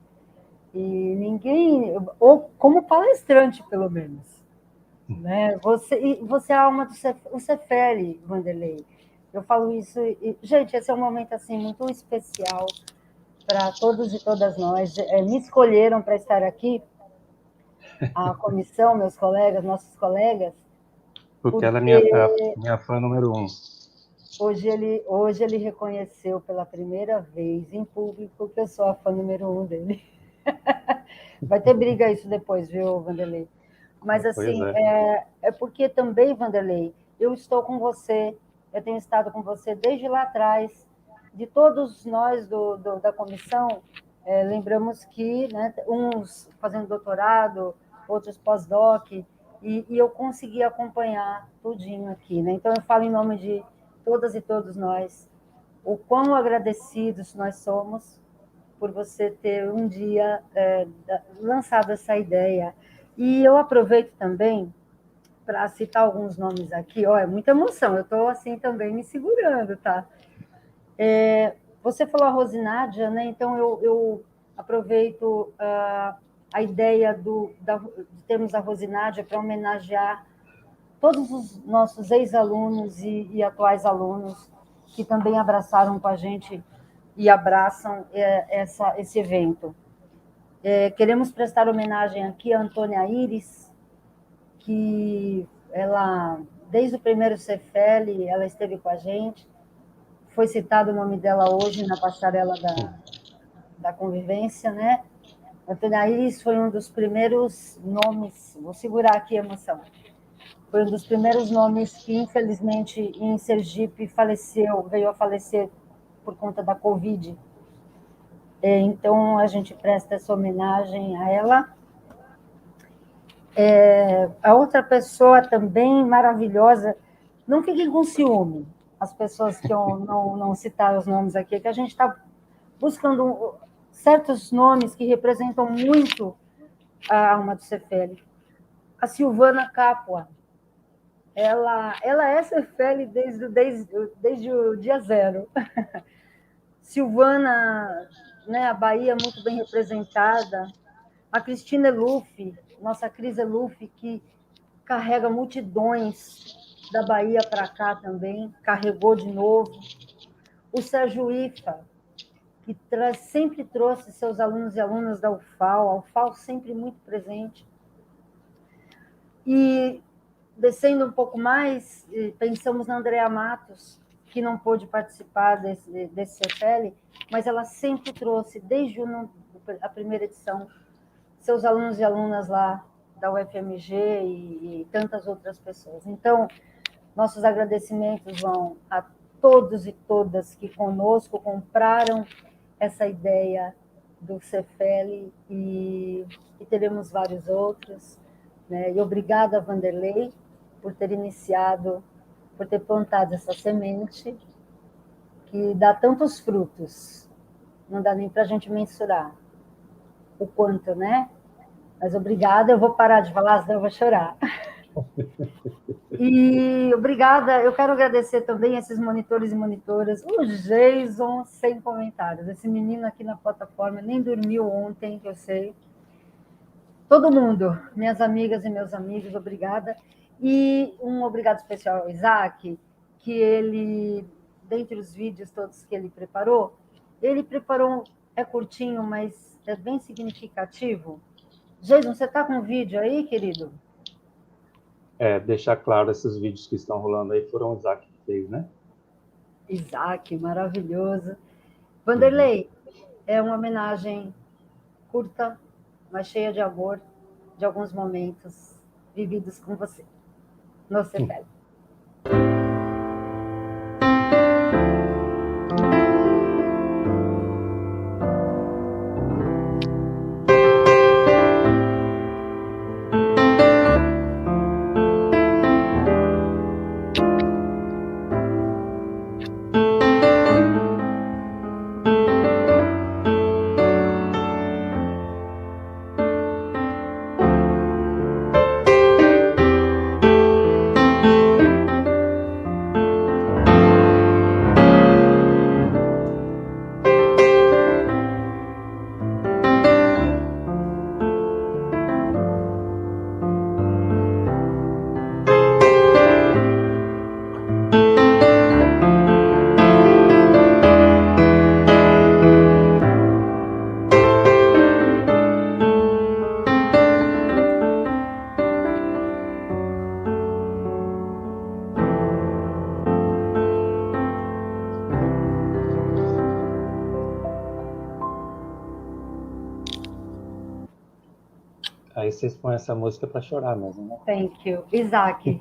E ninguém, ou como palestrante, pelo menos. Né? Você é a alma do CEFELI, Vanderlei. Eu falo isso, gente, esse é um momento assim muito especial para todos e todas nós. Me escolheram para estar aqui, a comissão, meus colegas, nossos colegas, Porque ela é minha fã número 1. Hoje ele reconheceu pela primeira vez em público que eu sou a fã número 1 dele. Vai ter briga isso depois, viu, Vanderlei? Mas, assim, é porque também, Vanderlei, eu estou com você, eu tenho estado com você desde lá atrás. De todos nós da comissão, lembramos que, né, uns fazendo doutorado, outros pós-doc, e eu consegui acompanhar tudinho aqui, né? Então, eu falo em nome de todas e todos nós, o quão agradecidos nós somos por você ter um dia lançado essa ideia. E eu aproveito também para citar alguns nomes aqui. É muita emoção, eu estou assim também me segurando, tá? Você falou a Rosinádia, né? Então eu aproveito a ideia de termos a Rosinádia para homenagear todos os nossos ex-alunos e atuais alunos que também abraçaram com a gente e abraçam esse evento. Queremos prestar homenagem aqui a Antônia Iris, que ela, desde o primeiro SEFELI, ela esteve com a gente. Foi citado o nome dela hoje na passarela da convivência, né? Antônia Iris foi um dos primeiros nomes, vou segurar aqui a emoção, foi um dos primeiros nomes que, infelizmente, em Sergipe veio a falecer por conta da Covid. Então, a gente presta essa homenagem a ela. A outra pessoa também maravilhosa, não fiquem com ciúme, as pessoas que eu não citar os nomes aqui, que a gente está buscando certos nomes que representam muito a alma do SEFELI. A Silvana Capua, ela é SEFELI desde o dia zero. Silvana, né, a Bahia muito bem representada. A Cristina Eluf, nossa Cris Eluf, que carrega multidões da Bahia para cá também, carregou de novo. O Sérgio Ifa, que sempre trouxe seus alunos e alunas da UFAL, a UFAL sempre muito presente. E, descendo um pouco mais, pensamos na Andrea Matos, que não pôde participar desse SEFELI, mas ela sempre trouxe, desde a primeira edição, seus alunos e alunas lá da UFMG e tantas outras pessoas. Então, nossos agradecimentos vão a todos e todas que conosco compraram essa ideia do SEFELI e teremos vários outros. Né? E obrigada, Vanderlei, por ter iniciado, por ter plantado essa semente que dá tantos frutos. Não dá nem para a gente mensurar o quanto, né? Mas obrigada, eu vou parar de falar, senão eu vou chorar. E obrigada, eu quero agradecer também esses monitores e monitoras, o Jason, sem comentários, esse menino aqui na plataforma nem dormiu ontem, que eu sei. Todo mundo, minhas amigas e meus amigos, obrigada. E um obrigado especial ao Isaac, que ele, dentre os vídeos todos que ele preparou, é curtinho, mas é bem significativo. Jason, você está com o vídeo aí, querido? Deixar claro, esses vídeos que estão rolando aí foram o Isaac que fez, né? Isaac, maravilhoso. Vanderlei, é uma homenagem curta, mas cheia de amor, de alguns momentos vividos com você, no SEFELI. Aí vocês põem essa música para chorar mesmo, né? Thank you. Isaac.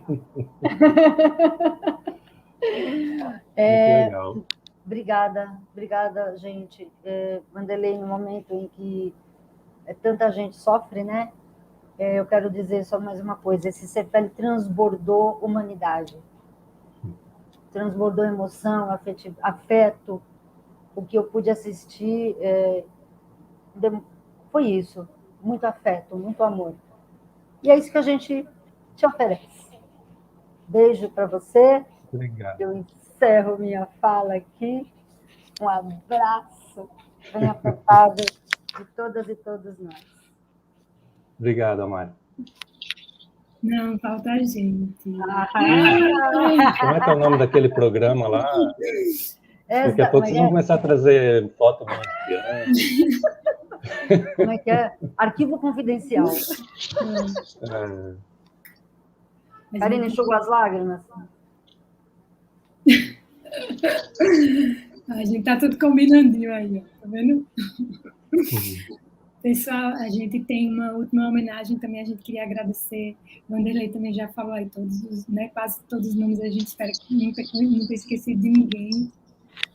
Legal. Obrigada, gente. Vanderlei, no momento em que tanta gente sofre, né? Eu quero dizer só mais uma coisa, esse SEFELI transbordou humanidade, transbordou emoção, afeto, o que eu pude assistir foi isso, muito afeto, muito amor. E é isso que a gente te oferece. Beijo para você. Obrigado. Eu encerro minha fala aqui. Um abraço bem apertado de todas e todos nós. Obrigado, Amari. Não, falta a gente. Como é que é o nome daquele programa lá? Daqui a pouco vocês vão começar a trazer foto minha de criança. Como é que é? Arquivo confidencial. Karine, enxugou as lágrimas? A gente tá tudo combinandinho aí, ó. Tá vendo? Pessoal, a gente tem uma última homenagem também, a gente queria agradecer. O Vanderlei também já falou aí quase todos os nomes, a gente espera que não tenha esquecido de ninguém,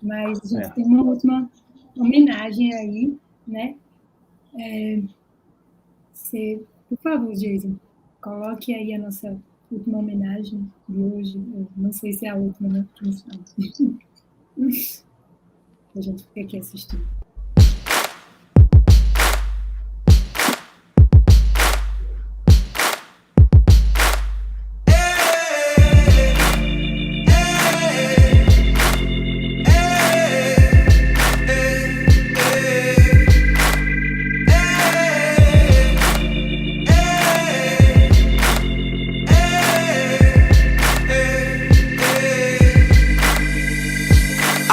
mas a gente tem uma última homenagem aí, né? Por favor, Jason, coloque aí a nossa última homenagem de hoje. Eu não sei se é a última, né? A gente fica aqui assistindo.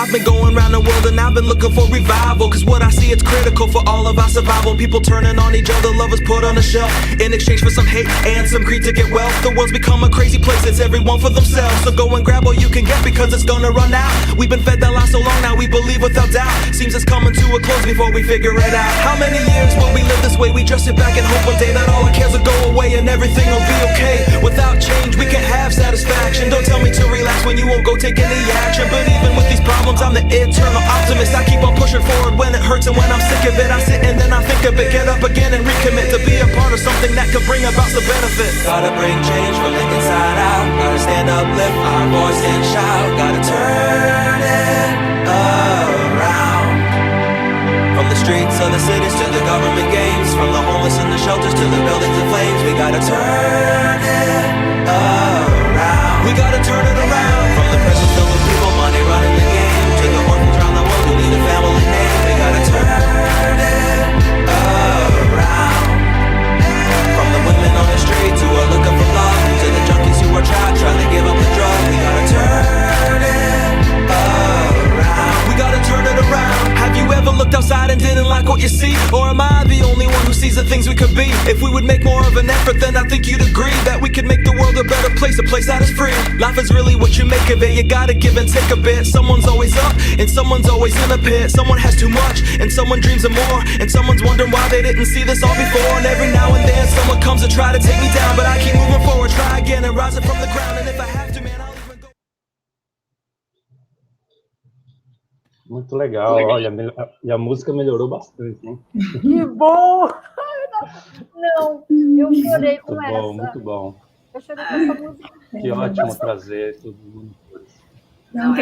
I've been going around the world and I've been looking for revival, cause what I see, it's critical for all of our survival. People turning on each other, lovers put on a shelf in exchange for some hate and some greed to get wealth. The world's become a crazy place, it's everyone for themselves. So go and grab all you can get because it's gonna run out. We've been fed that lie so long, now we believe without doubt. Seems it's coming to a close before we figure it out. How many years will we live this way? We just sit back and hope one day that all our cares will go away and everything will be okay. Without change, we can have satisfaction. Don't tell me to relax when you won't go take any action. But even with these problems, I'm the eternal optimist. I keep on pushing forward when it hurts, and when I'm sick of it, I sit and then I think of it. Get up again and recommit to be a part of something that could bring about some benefit. Gotta bring change from the inside out. Gotta stand up, lift our voice and shout. Gotta turn it around. From the streets of the cities to the government games, from the homeless in the shelters to the buildings in flames, we gotta turn it around. We gotta turn it around. From the presence filled with people, money running the game, to the orphans around the world who need a family name, we gotta turn it around. From the women on the street who are looking for love, to the junkies who are trapped trying to give up the drug, we gotta turn it around. We gotta turn it around. Have you ever looked outside and didn't like what you see? Or am I the only one who sees the things we could be? If we would make more of an effort, then I think you'd agree that we could make the world a better place, a place that is free. Life is really what you make of it. You gotta give and take a bit. Someone's always up and someone's always in a pit. Someone has too much and someone dreams of more, and someone's wondering why they didn't see this all before. And every now and then someone comes to try to take me down, but I keep moving forward, try again and rise it from the ground. And if I have to, man, I'll even go. Muito legal, olha, e a música melhorou bastante, hein? Que bom! Não, eu chorei com essa. Muito bom. Eu chorei com essa música. Que ótimo trazer todos os monitores. Não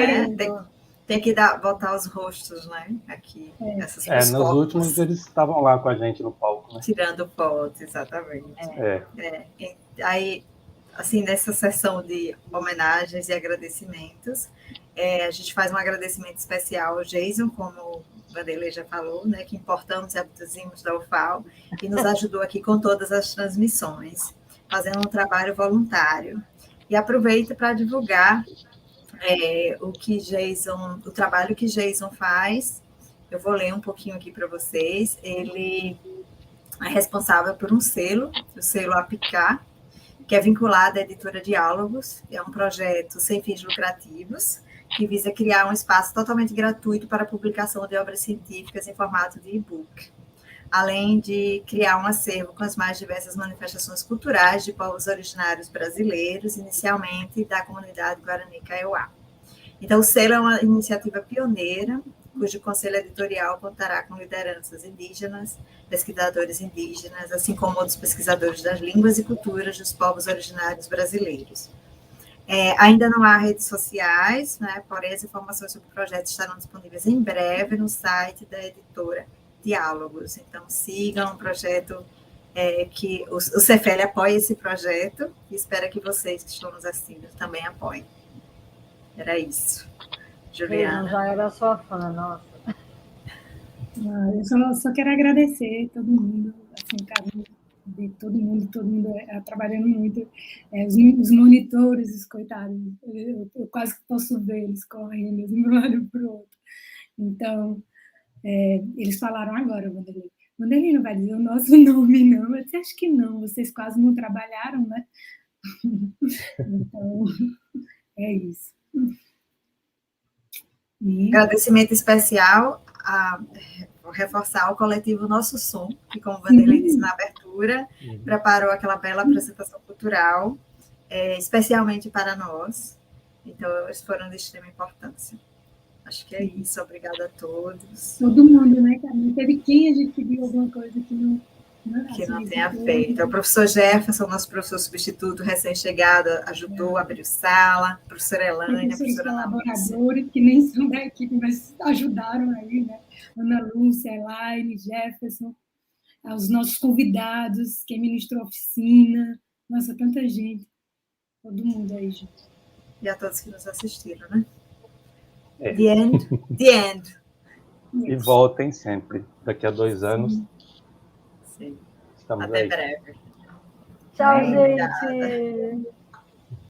tem que botar os rostos, né? Aqui, essas nos corpos. últimos eles estavam lá com a gente no palco, né? Tirando fotos, exatamente. Aí, assim, nessa sessão de homenagens e agradecimentos, a gente faz um agradecimento especial ao Jason, como o Vanderlei já falou, né, que importamos e abduzimos da UFAL e nos ajudou aqui com todas as transmissões, fazendo um trabalho voluntário. E aproveito para divulgar o trabalho que Jason faz. Eu vou ler um pouquinho aqui para vocês. Ele é responsável por um selo, o selo APICA, que é vinculado à editora Diálogos. É um projeto sem fins lucrativos, que visa criar um espaço totalmente gratuito para a publicação de obras científicas em formato de e-book, além de criar um acervo com as mais diversas manifestações culturais de povos originários brasileiros, inicialmente da comunidade Guarani Kaiowá. Então, o selo é uma iniciativa pioneira, cujo conselho editorial contará com lideranças indígenas, pesquisadores indígenas, assim como outros pesquisadores das línguas e culturas dos povos originários brasileiros. Ainda não há redes sociais, né, porém as informações sobre o projeto estarão disponíveis em breve no site da editora Diálogos. Então, sigam o projeto, que o SEFELI apoia esse projeto e espero que vocês que estão nos assistindo também apoiem. Era isso. Juliana. Eu já era sua fã, nossa. Eu só quero agradecer todo mundo, assim, carinho de todo mundo trabalhando muito. Os monitores, os coitados, eu quase que posso ver eles correndo de um lado para o outro. Então, eles falaram agora, Vanderlei não vai dizer o nosso nome, não. Eu disse, acho que não, vocês quase não trabalharam, né? Então, é isso. Agradecimento especial vou reforçar o coletivo Nosso Som, que, como o Vanderlei disse na abertura, preparou aquela bela apresentação cultural, especialmente para nós. Então, eles foram de extrema importância. Acho que é isso. Obrigada a todos. Todo mundo, né, Carmen? Teve quem a gente viu alguma coisa que não tenha feito. O professor Jefferson, nosso professor substituto recém-chegado, ajudou, abriu sala. A professora Elaine, a professora colaboradores que nem são da equipe, mas ajudaram aí, né? Ana Lúcia, Elaine, Jefferson, os nossos convidados, quem ministrou a oficina, nossa, tanta gente, todo mundo aí, gente. E a todos que nos assistiram, né? The end. The end. E voltem sempre. Daqui a 2 anos. Sim. Estamos Até aí. breve. Tchau, gente.